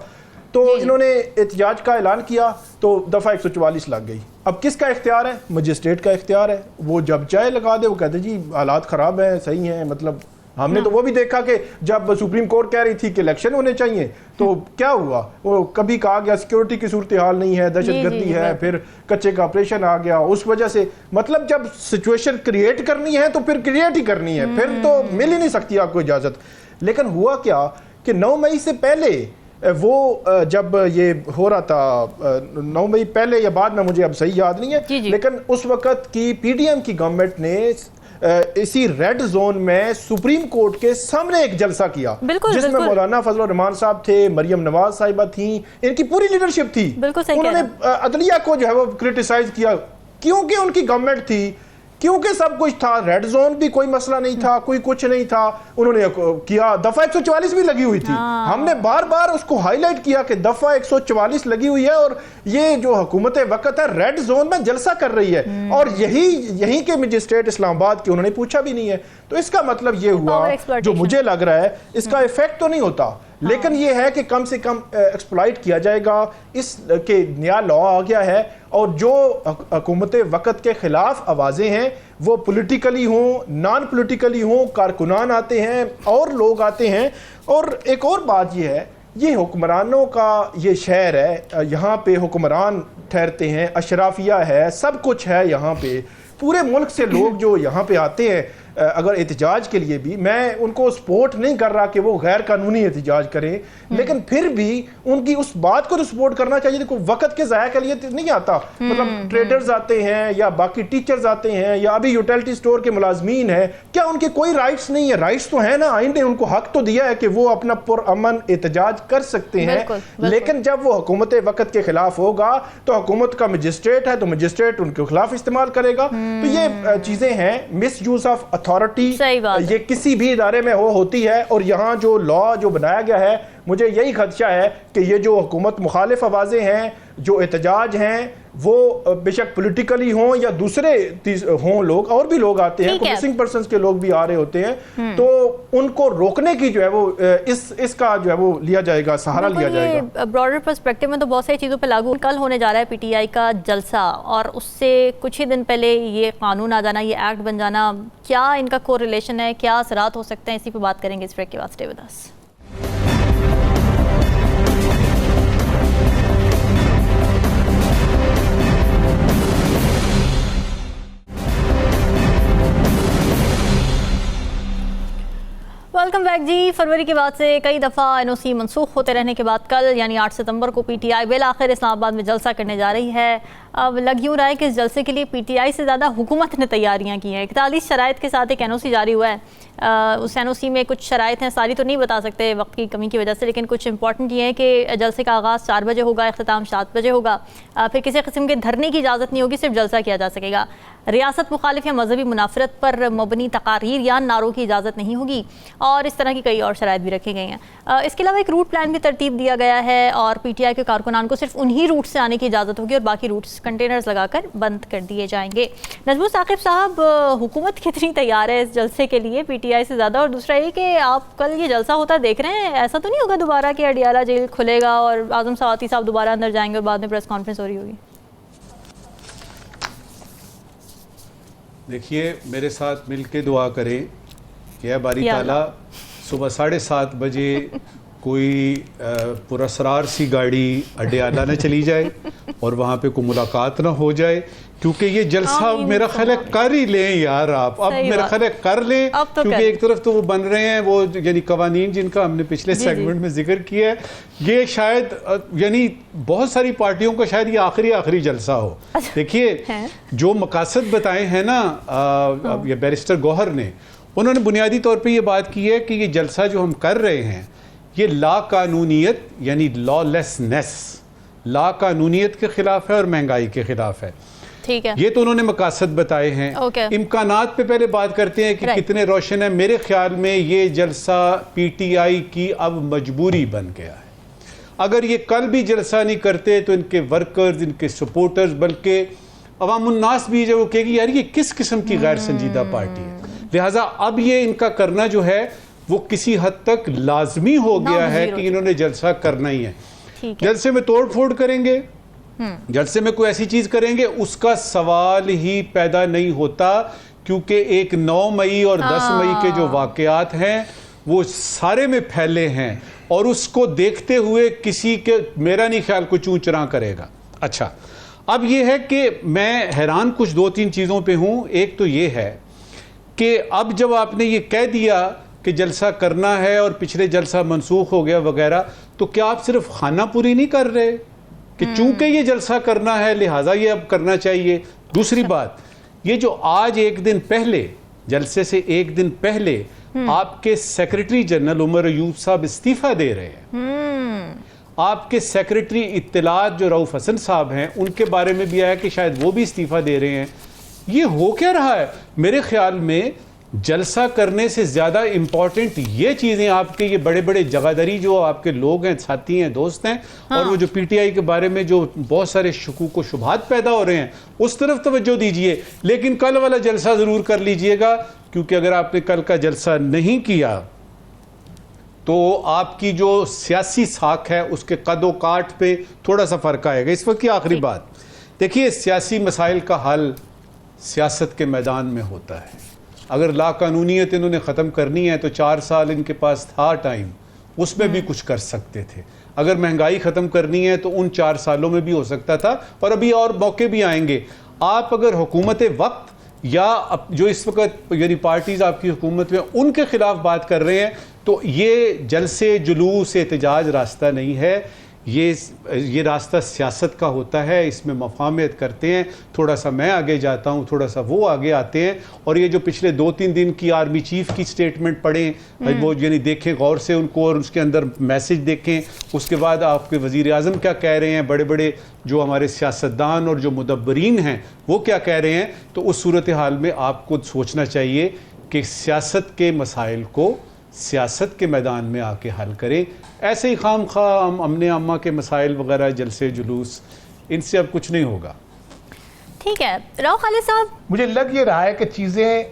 तो इन्होंने एहतजाज का ऐलान किया तो दफ़ा 144 लग गई। अब किसका इख्तियार है? मजिस्ट्रेट का इख्तियार है, वो जब चाहे लगा दे, वो कहते जी हालात ख़राब हैं, सही हैं। मतलब हमने तो वो भी देखा कि जब सुप्रीम कोर्ट कह रही थी कि इलेक्शन होने चाहिए, तो क्या हुआ, वो कभी कहा गया सिक्योरिटी की सूरत हाल नहीं है, दहशतगर्दी है, फिर कच्चे का ऑपरेशन आ गया, उस वजह से, मतलब जब सिचुएशन क्रिएट करनी है तो फिर क्रिएट ही करनी है, फिर तो मिल ही नहीं सकती आपको इजाज़त। लेकिन हुआ क्या कि 9 मई से पहले वो जब ये हो रहा था, 9 मई पहले या बाद में, मुझे अब सही याद नहीं है, लेकिन उस वक़्त की पीडीएम की गवर्नमेंट ने इसी रेड जोन में सुप्रीम कोर्ट के सामने एक जलसा किया जिसमें मौलाना फजल रहमान साहब थे, मरियम नवाज साहिबा थी, इनकी पूरी लीडरशिप थी। उन्होंने अदलिया को जो है वो क्रिटिसाइज किया क्योंकि उनकी गवर्नमेंट थी, क्योंकि सब कुछ था, रेड जोन भी कोई मसला नहीं था, कोई कुछ नहीं था, उन्होंने किया। दफा 144 भी लगी हुई थी, हमने बार बार उसको हाईलाइट किया कि दफा 144 लगी हुई है और ये जो हुकूमत वक्त है रेड जोन में जलसा कर रही है और यही के मजिस्ट्रेट इस्लामाबाद के उन्होंने पूछा भी नहीं है। तो इसका मतलब ये हुआ, जो मुझे लग रहा है इसका इफेक्ट तो नहीं होता, लेकिन ये है कि कम से कम एक्सप्लॉइट किया जाएगा, इस के नया लॉ आ गया है और जो हुकूमत वक्त के खिलाफ आवाज़ें हैं वो पॉलिटिकली हों, नॉन पॉलिटिकली हों, कारकुनान आते हैं और लोग आते हैं। और एक और बात ये है, ये हुक्मरानों का ये शहर है, यहाँ पे हुक्मरान ठहरते हैं, अशराफिया है, सब कुछ है यहाँ पे। पूरे मुल्क से लोग जो यहाँ पे आते हैं अगर एहतजाज के लिए भी, मैं उनको सपोर्ट नहीं कर रहा कि वो गैर कानूनी एहतजाज करें, लेकिन फिर भी उनकी उस बात को तो सपोर्ट करना चाहिए। देखो वक्त के ज़ाया के लिए तो नहीं आता, मतलब ट्रेडर्स आते हैं या बाकी टीचर्स आते हैं या अभी यूटिलिटी स्टोर के मुलाजमीन हैं, क्या उनके कोई राइट्स नहीं है? राइट्स तो है ना, आइन ने उनको हक तो दिया है कि वो अपना पुरअमन एहतजाज कर सकते हैं। लेकिन जब वो हुकूमत वक्त के खिलाफ होगा तो हुकूमत का मजिस्ट्रेट है तो मजिस्ट्रेट उनके खिलाफ इस्तेमाल करेगा। तो ये चीज़ें हैं, मिस यूज ऑफ अथॉरिटी ये किसी भी इदारे में होती है। और यहाँ जो लॉ जो बनाया गया है, मुझे यही खदशा है कि ये जो हुकूमत मुखालिफ आवाज़ें हैं, जो एहतजाज हैं, वो बेशक पॉलिटिकली हों या दूसरे हों, लोग और भी लोग आते हैं, मिसिंग पर्सन्स के लोग भी आ रहे होते हैं, तो उनको रोकने की जो है वो इसका जो है वो लिया जाएगा, सहारा लिया जाएगा। ब्रॉडर पर्सपेक्टिव में तो बहुत सारी चीज़ों पे लागू। कल होने जा रहा है पीटीआई का जलसा और उससे कुछ ही दिन पहले ये कानून आ जाना, ये एक्ट बन जाना, क्या इनका कोरिलेशन है, क्या असरात हो सकते हैं, इसी पे बात करेंगे इस ब्रेक के बाद। Stay with us. Welcome back जी। फरवरी के बाद से कई दफ़ा एनओसी मनसूख होते रहने के बाद कल यानी 8 सितंबर को पीटीआई बिल आखिर इस्लामाबाद में जलसा करने जा रही है। अब लग यूँ रहा है कि इस जलसे के लिए पीटीआई से ज़्यादा हुकूमत ने तैयारियां की हैं। 41 शराइत के साथ एक एनओसी जारी हुआ है। उस एनओसी में कुछ शराइत हैं, सारी तो नहीं बता सकते वक्त की कमी की वजह से, लेकिन कुछ इंपॉर्टेंट ये है कि जलसे का आगाज़ 4 बजे होगा, इख्तिताम 7 बजे होगा। फिर किसी किस्म के धरने की इजाज़त नहीं होगी, सिर्फ जलसा किया जा सकेगा। रियासत मुखालिफ या मजहबी मुनाफरत पर मबनी तकारीर या नारों की इजाज़त नहीं होगी और इस तरह की कई और शराइत भी रखी गई हैं। इसके अलावा एक रूट प्लान भी तरतीब दिया गया है और पीटीआई के कारकुनान को सिर्फ उन्हीं रूट से आने की इजाज़त होगी और बाकी रूट्स कंटेनर्स लगाकर बंद कर दिए जाएंगे। नजमुल साकिब साहब, हुकूमत कितनी तैयार है इस जलसे के लिए पीटीआई से ज़्यादा? और दूसरा ये कि आप कल ये जलसा होता देख रहे हैं, ऐसा तो नहीं होगा दोबारा कि अडियाला जेल खुलेगा और आज़म सवाती साहब दोबारा अंदर जाएंगे और बाद में प्रेस कॉन्फ्रेंस हो रही होगी? देखिए, मेरे साथ मिलके दुआ करें कि या बारी ताला सुबह 7:30 बजे कोई पुरस्रार सी गाड़ी अडियाला न चली जाए और वहाँ पे कोई मुलाकात ना हो जाए, क्योंकि ये जलसा मेरा ख्याल है कर ही लें यार आप, अब मेरा ख्याल है कर लें, तो क्योंकि एक तरफ तो वो बन रहे हैं वो यानी कवानीन जिनका हमने पिछले सेगमेंट में जिक्र किया है, ये शायद यानी बहुत सारी पार्टियों का शायद ये आखिरी जलसा हो। देखिए जो मकासद बताए हैं ना ये बैरिस्टर गौहर ने, उन्होंने बुनियादी तौर पे ये बात की है कि ये जलसा जो हम कर रहे हैं ये ला कानूनियत यानी लॉलेसनेस, ला कानूनियत के खिलाफ है और महंगाई के खिलाफ है। ठीक है, ये तो उन्होंने मकासद बताए हैं। इम्कानात पे पहले बात करते हैं कि कितने रोशन है। मेरे ख्याल में ये जलसा पीटीआई की अब मजबूरी बन गया है। अगर ये कल भी जलसा नहीं करते तो इनके वर्कर्स, इनके सपोर्टर्स, बल्कि अवामुन्नास भी जो कहेगी यार ये किस किस्म की गैर संजीदा पार्टी है। लिहाजा अब ये इनका करना जो है वो किसी हद तक लाजमी हो गया है कि इन्होंने जलसा करना ही है। जलसे में तोड़ फोड़ करेंगे, जलसे में कोई ऐसी चीज करेंगे उसका सवाल ही पैदा नहीं होता, क्योंकि एक 9 मई और 10 मई के जो वाकयात हैं वो सारे में फैले हैं और उसको देखते हुए किसी के मेरा नहीं ख्याल को चूं चरा करेगा। अच्छा, अब ये है कि मैं हैरान कुछ 2-3 चीज़ों पे हूँ। एक तो ये है कि अब जब आपने ये कह दिया कि जलसा करना है और पिछले जलसा मनसूख हो गया वगैरह, तो क्या आप सिर्फ खाना पूरी नहीं कर रहे कि चूंकि ये जलसा करना है लिहाजा ये अब करना चाहिए? दूसरी बात, ये जो आज एक दिन पहले जलसे से एक दिन पहले आपके सेक्रेटरी जनरल उमर अयूब साहब इस्तीफा दे रहे हैं। आपके सेक्रेटरी इत्तलात जो रऊफ हसन साहब हैं उनके बारे में भी आया कि शायद वो भी इस्तीफा दे रहे हैं। ये हो क्या रहा है? मेरे ख्याल में जलसा करने से ज़्यादा इम्पॉर्टेंट ये चीज़ें आपके ये बड़े बड़े जगादरी जो आपके लोग हैं, साथी हैं, दोस्त हैं, और वो जो पीटीआई के बारे में जो बहुत सारे शकूक व शुबहात पैदा हो रहे हैं उस तरफ तवज्जो दीजिए। लेकिन कल वाला जलसा ज़रूर कर लीजिएगा, क्योंकि अगर आपने कल का जलसा नहीं किया तो आपकी जो सियासी साख है उसके कदो काट पे थोड़ा सा फ़र्क आएगा। इस वक्त की आखिरी बात देखिए, सियासी मसाइल का हल सियासत के मैदान में होता है। अगर लाकानूनियत इन्होंने ख़त्म करनी है तो 4 साल इनके पास था टाइम, उसमें भी कुछ कर सकते थे। अगर महंगाई ख़त्म करनी है तो उन 4 सालों में भी हो सकता था, और अभी और मौके भी आएंगे। आप अगर हुकूमत वक्त या जो इस वक्त यानी पार्टीज़ आपकी हुकूमत में उनके ख़िलाफ़ बात कर रहे हैं तो ये जलसे जुलूस एहतजाज रास्ता नहीं है। ये रास्ता सियासत का होता है, इसमें मफाहमत करते हैं, थोड़ा सा मैं आगे जाता हूँ, थोड़ा सा वो आगे आते हैं। और ये जो पिछले 2-3 दिन की आर्मी चीफ की स्टेटमेंट पढ़ें, वो यानी देखें गौर से उनको, और उसके अंदर मैसेज देखें। उसके बाद आपके वज़ीर आज़म क्या कह रहे हैं, बड़े बड़े जो हमारे सियासतदान और जो मुदब्बरीन हैं वो क्या कह रहे हैं, तो उस सूरत हाल में आपको सोचना चाहिए कि सियासत के मसाइल को सियासत के मैदान में आके हल करें। ऐसे ही खाम खा अमने अम्मा के मसाइल वगैरह, जलसे जुलूस, इनसे अब कुछ नहीं होगा। ठीक है राव खालिद साहब, मुझे लग ये रहा है कि चीज़ें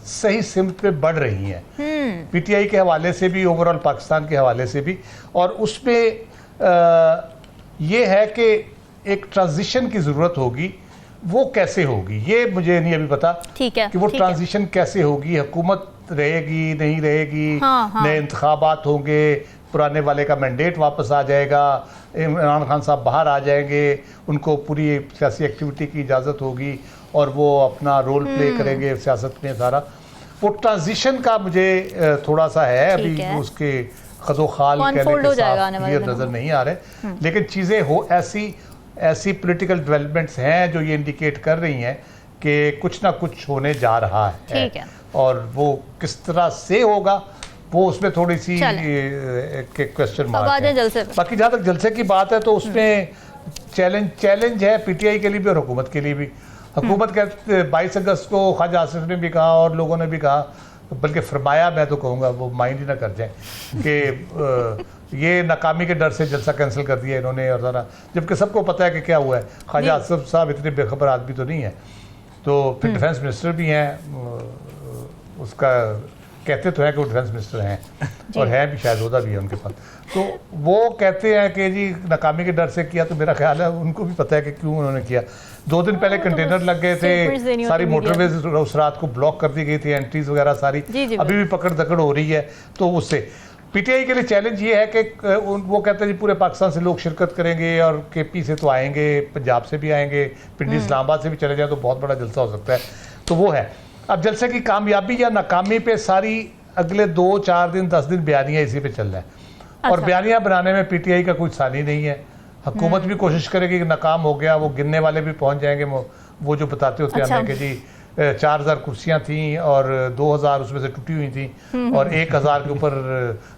सही सिमत पे बढ़ रही हैं, पीटीआई के हवाले से भी, ओवरऑल पाकिस्तान के हवाले से भी। और उसमें ये है कि एक ट्रांजिशन की ज़रूरत होगी। वो कैसे होगी ये मुझे नहीं अभी पता। ठीक है, कि वो ट्रांजिशन कैसे होगी, हुकूमत रहेगी नहीं रहेगी, नए इंतखाबात होंगे, पुराने वाले का मैंडेट वापस आ जाएगा, इमरान खान साहब बाहर आ जाएंगे, उनको पूरी सियासी एक्टिविटी की इजाज़त होगी और वो अपना रोल प्ले करेंगे सियासत में। सारा वो ट्रांजिशन का मुझे थोड़ा सा है, अभी उसके खदो खाल कहने के साथ क्लियर नज़र नहीं आ रहे। लेकिन चीज़ें हो ऐसी पॉलिटिकल डेवलपमेंट्स हैं जो ये इंडिकेट कर रही हैं कि कुछ ना कुछ होने जा रहा है। और वो किस तरह से होगा वो उसमें थोड़ी सी क्वेश्चन मार्क है। बाकी जहाँ तक जलसे की बात है तो उसमें चैलेंज है पीटीआई के लिए भी और हुकूमत के लिए भी। हुकूमत के 22 अगस्त को ख्वाजा आसिफ ने भी कहा और लोगों ने भी कहा, बल्कि फरमाया, मैं तो कहूँगा वो माइंड ही ना कर जाए कि ये नाकामी के डर से जलसा कैंसिल कर दिया इन्होंने, और ज़रा जबकि सबको पता है कि क्या हुआ है। ख्वाजा आसिफ साहब इतने बेखबर आदमी तो नहीं है, तो फिर डिफेंस मिनिस्टर भी हैं, उसका कहते तो है कि वो डिफेंस मिनिस्टर हैं और हैं भी, शायद ओहदा भी है उनके पास। तो वो कहते हैं कि जी नाकामी के डर से किया, तो मेरा ख्याल है उनको भी पता है कि क्यों उन्होंने किया। 2 दिन पहले कंटेनर लग गए थे, सारी मोटरवेज उस रात को ब्लॉक कर दी गई थी, एंट्रीज वगैरह सारी, अभी भी पकड़ दकड़ हो रही है। तो उससे पीटीआई के लिए चैलेंज ये है कि वो कहते हैं जी पूरे पाकिस्तान से लोग शिरकत करेंगे, और केपी से तो आएंगे, पंजाब से भी आएंगे, पिंडी इस्लामाबाद से भी चले जाए तो बहुत बड़ा जलसा हो सकता है। तो वो है। अब जलसे की कामयाबी या नाकामी पे सारी अगले 2-4 दिन 10 दिन बयानियाँ इसी पे चल रहा है। और बयानियाँ बनाने में पीटीआई का कोई सानी नहीं है। हुकूमत भी कोशिश करेगी कि नाकाम हो गया, वो गिनने वाले भी पहुंच जाएंगे, वो जो बताते होते हैं कि जी 4000 कुर्सियां थी और 2000 उसमें से टूटी हुई थी, और 1000 के ऊपर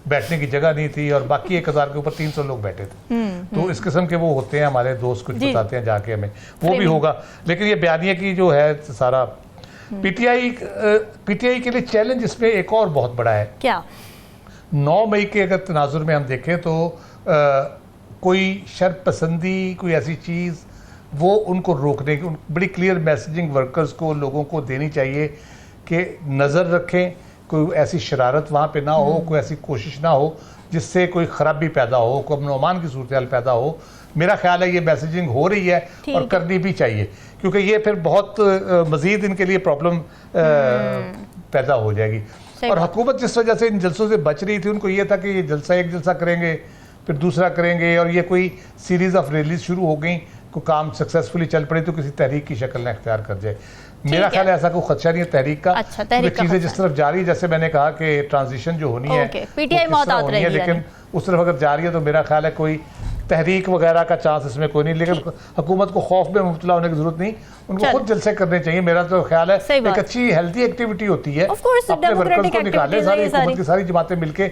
बैठने की जगह नहीं थी, और बाकी 1000 के ऊपर 300 लोग बैठे थे। तो इस किस्म के वो होते हैं, हमारे दोस्त कुछ बताते हैं जाके हमें, वो भी होगा। लेकिन ये बयानिया की जो है सारा पीटीआई के लिए चैलेंज इसमें एक और बहुत बड़ा है। क्या 9 मई के अगर तनाजुर में हम देखें तो कोई शर्त पसंदी, कोई ऐसी चीज़ वो उनको रोकने की बड़ी क्लियर मैसेजिंग वर्कर्स को, लोगों को देनी चाहिए कि नज़र रखें, कोई ऐसी शरारत वहाँ पे ना हो, कोई ऐसी कोशिश ना हो जिससे कोई ख़राबी पैदा हो, कोई अमन की सूरत हाल पैदा हो। मेरा ख्याल है ये मैसेजिंग हो रही है और करनी भी चाहिए, क्योंकि ये फिर बहुत मज़ीद इनके लिए प्रॉब्लम पैदा हो जाएगी। और हुकूमत जिस वजह से इन जलसों से बच रही थी, उनको ये था कि ये जलसा एक जलसा करेंगे फिर दूसरा करेंगे, और ये कोई सीरीज़ ऑफ रैलीज शुरू हो गई, को काम सक्सेसफुली चल पड़े तो किसी तहरीक की शक्ल में इख्तियार कर जाए। मेरा ख्याल है ऐसा कोई खदशा नहीं है तहरीक का। अच्छा, चीज़ें जिस तरफ जा रही है, जैसे मैंने कहा कि ट्रांजिशन जो होनी है, पीटीआई मौत आ रही है, लेकिन उस तरफ अगर जा रही है तो मेरा ख्याल है कोई तहरीक वगैरह का चांस इसमें कोई नहीं, लेकिन हुकूमत को खौफ में मुब्तला होने की जरूरत नहीं, उनको खुद जलसे करने चाहिए। मेरा तो ख्याल है एक अच्छी हेल्थी एक्टिविटी होती है, अपने वर्कर्स को निकाले, सारी हुकूमत की सारी जमातें मिलके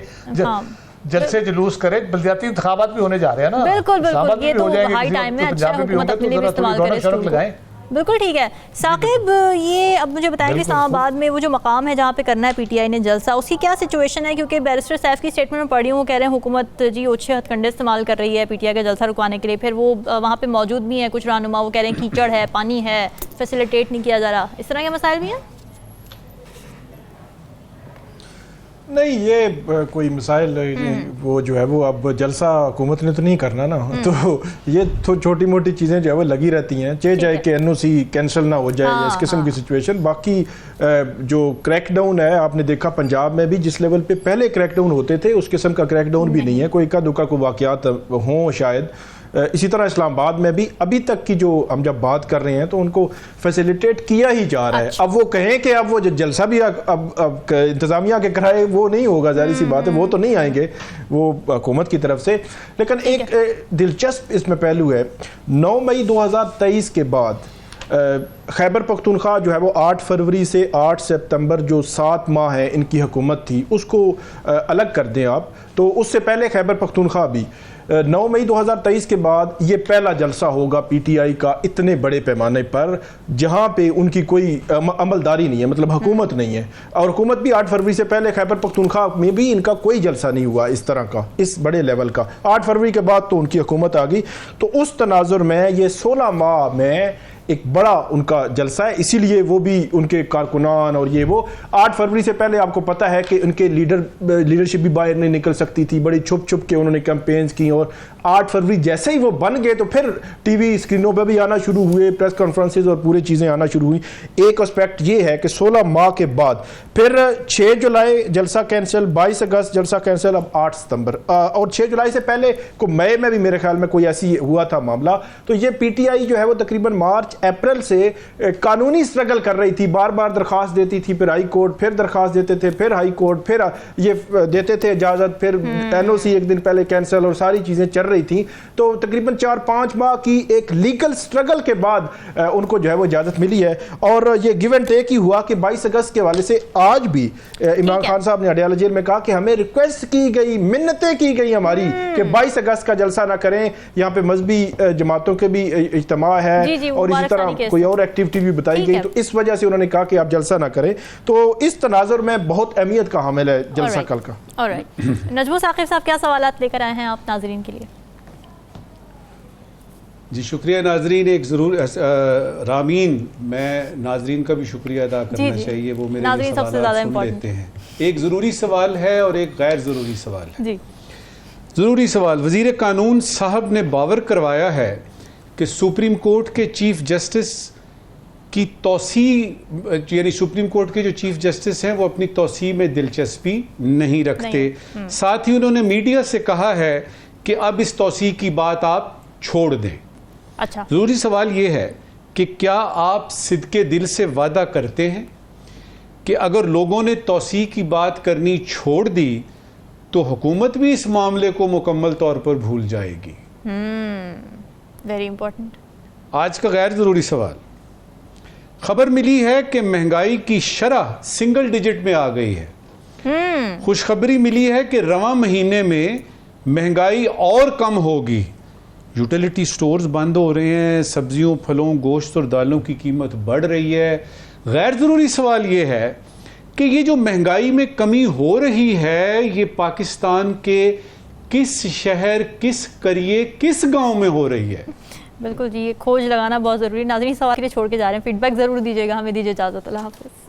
जलसे जुलूस करे। बल्दियाती इंतखाबात भी होने जा रहे हैं ना, बिल्कुल बिल्कुल, ये तो हाई टाइम है, अच्छा हुकूमत अपने लिए भी इस्तेमाल करे, लगाएं। बिल्कुल ठीक है। साकिब, ये अब मुझे बताएं कि इस्लामाबाद में वो जो मकाम है जहाँ पे करना है पीटीआई ने जलसा, उसकी क्या सिचुएशन है? क्योंकि बैरिस्टर सैफ की स्टेटमेंट में पढ़ी हूँ, वो कह रहे हैं हुकूमत जी ओछे हथकंडे इस्तेमाल कर रही है पीटीआई का जलसा रुकवाने के लिए। फिर वो वहाँ पे मौजूद भी हैं कुछ रहनुमा, वो कह रहे हैं कीचड़ है, पानी है, फैसिलिटेट नहीं किया जा रहा, इस तरह के मसाइल भी हैं। नहीं, ये कोई मिसाइल वो जो है वो अब जलसा हुकूमत ने तो नहीं करना ना, तो ये तो छोटी मोटी चीज़ें जो है वो लगी रहती हैं, चाहे कि एनओसी कैंसिल ना हो जाए, इस किस्म की सिचुएशन। बाकी जो क्रैकडाउन है, आपने देखा पंजाब में भी जिस लेवल पे पहले क्रैकडाउन होते थे उस किस्म का क्रैकडाउन भी नहीं है, कोई इक्का दुक्का को वाक़यात हों शायद। इसी तरह इस्लामाबाद में भी अभी तक की जो हम जब बात कर रहे हैं तो उनको फैसिलिटेट किया ही जा रहा है। अच्छा। अब वो कहें कि अब वो जो जलसा भी अब इंतज़ामिया के कराए, वो नहीं होगा, जाहिर सी बात है, वो तो नहीं आएंगे वो हुकूमत की तरफ से। लेकिन एक दिलचस्प इसमें पहलू है, 9 मई 2023 के बाद खैबर पख्तूनख्वा जो है वो 8 फरवरी से 8 सितंबर जो 7 माह है इनकी हुकूमत थी, उसको अलग कर दें आप, तो उससे पहले खैबर पख्तूनख्वा भी 9 मई 2023 के बाद ये पहला जलसा होगा पीटीआई का इतने बड़े पैमाने पर, जहां पे उनकी कोई अमलदारी नहीं है, मतलब हुकूमत नहीं है। और हुकूमत भी 8 फरवरी से पहले खैबर पख्तूनख्वा में भी इनका कोई जलसा नहीं हुआ इस तरह का, इस बड़े लेवल का। 8 फरवरी के बाद तो उनकी हुकूमत आ गई, तो उस तनाजुर में ये 16 माह में एक बड़ा उनका जलसा है, इसीलिए वो भी उनके कारकुनान और ये वो 8 फरवरी से पहले आपको पता है कि उनके लीडरशिप भी बाहर नहीं निकल सकती थी, बड़ी छुप छुप के उन्होंने कैंपेन्स की, और 8 फरवरी जैसे ही वो बन गए तो फिर टीवी स्क्रीनों पर भी आना शुरू हुए, प्रेस कॉन्फ्रेंसेज और पूरी चीज़ें आना शुरू हुई। एक एस्पेक्ट ये है कि 16 माह के बाद फिर 6 जुलाई जलसा कैंसिल, 22 अगस्त जलसा कैंसिल, अब 8 सितंबर, और 6 जुलाई से पहले को मई में भी मेरे ख्याल में कोई ऐसी हुआ था मामला। तो ये पीटीआई जो है वो तकरीबन मार्च अप्रैल से कानूनी स्ट्रगल कर रही थी, बार बार दरख्वास्त देती थी, फिर हाई कोर्ट, फिर दरख्वास्त देते थे, फिर हाई कोर्ट, फिर ये देते थे इजाज़त, फिर एनओसी एक दिन पहले कैंसिल, और सारी चीज़ें चल रही थी। तो तकरीबन 4-5 माह की एक लीगल स्ट्रगल के बाद उनको जो है वो इजाज़त मिली है। और ये गिव एंड टेक ही हुआ कि 22 अगस्त के हवाले से आज भी इमरान खान साहब ने अडयाला जेल में कहा कि हमें रिक्वेस्ट की गई, मिन्नतें की गई हमारी कि 22 अगस्त का जलसा ना करें, यहाँ पे मजहबी जमातों के भी इज्तिमा है, और इसी तरह कोई और एक्टिविटी भी बताई गई, तो इस वजह से उन्होंने कहा कि आप जलसा ना करें। तो इस तनाजुर में बहुत अहमियत का हामिल है जलसा कल का। नजमो साकिब साहब, क्या सवालात लेकर आए हैं आप नाजरीन के लिए? जी शुक्रिया नाजरीन। एक ज़रूर रामीन, मैं नाजरीन का भी शुक्रिया अदा करना चाहिए, वो मेरे लिए सवाल सुन लेते हैं। एक ज़रूरी सवाल है और एक गैर ज़रूरी सवाल है। जी ज़रूरी सवाल, वज़ीर कानून साहब ने बावर करवाया है कि सुप्रीम कोर्ट के चीफ जस्टिस की तौसी, यानी सुप्रीम कोर्ट के जो चीफ जस्टिस हैं वो अपनी तौसी में दिलचस्पी नहीं रखते। साथ ही उन्होंने मीडिया से कहा है कि अब इस तौसी की बात आप छोड़ दें। अच्छा, ज़रूरी सवाल ये है कि क्या आप सिद्के दिल से वादा करते हैं कि अगर लोगों ने तौसी की बात करनी छोड़ दी तो हुकूमत भी इस मामले को मुकम्मल तौर पर भूल जाएगी? Very important. आज का गैर ज़रूरी सवाल, खबर मिली है कि महंगाई की शरह सिंगल डिजिट में आ गई है। खुशखबरी मिली है कि रवां महीने में महंगाई और कम होगी। यूटिलिटी स्टोर्स बंद हो रहे हैं, सब्जियों, फलों, गोश्त और दालों की कीमत बढ़ रही है। गैर ज़रूरी सवाल ये है कि ये जो महंगाई में कमी हो रही है, ये पाकिस्तान के किस शहर, किस करिए, किस गांव में हो रही है? बिल्कुल जी, ये खोज लगाना बहुत ज़रूरी है। नाज़रीन, सवाल के लिए छोड़ के जा रहे हैं, फीडबैक ज़रूर दीजिएगा। हमें दीजिए इजाज़त, अल्लाह हाफ़िज़।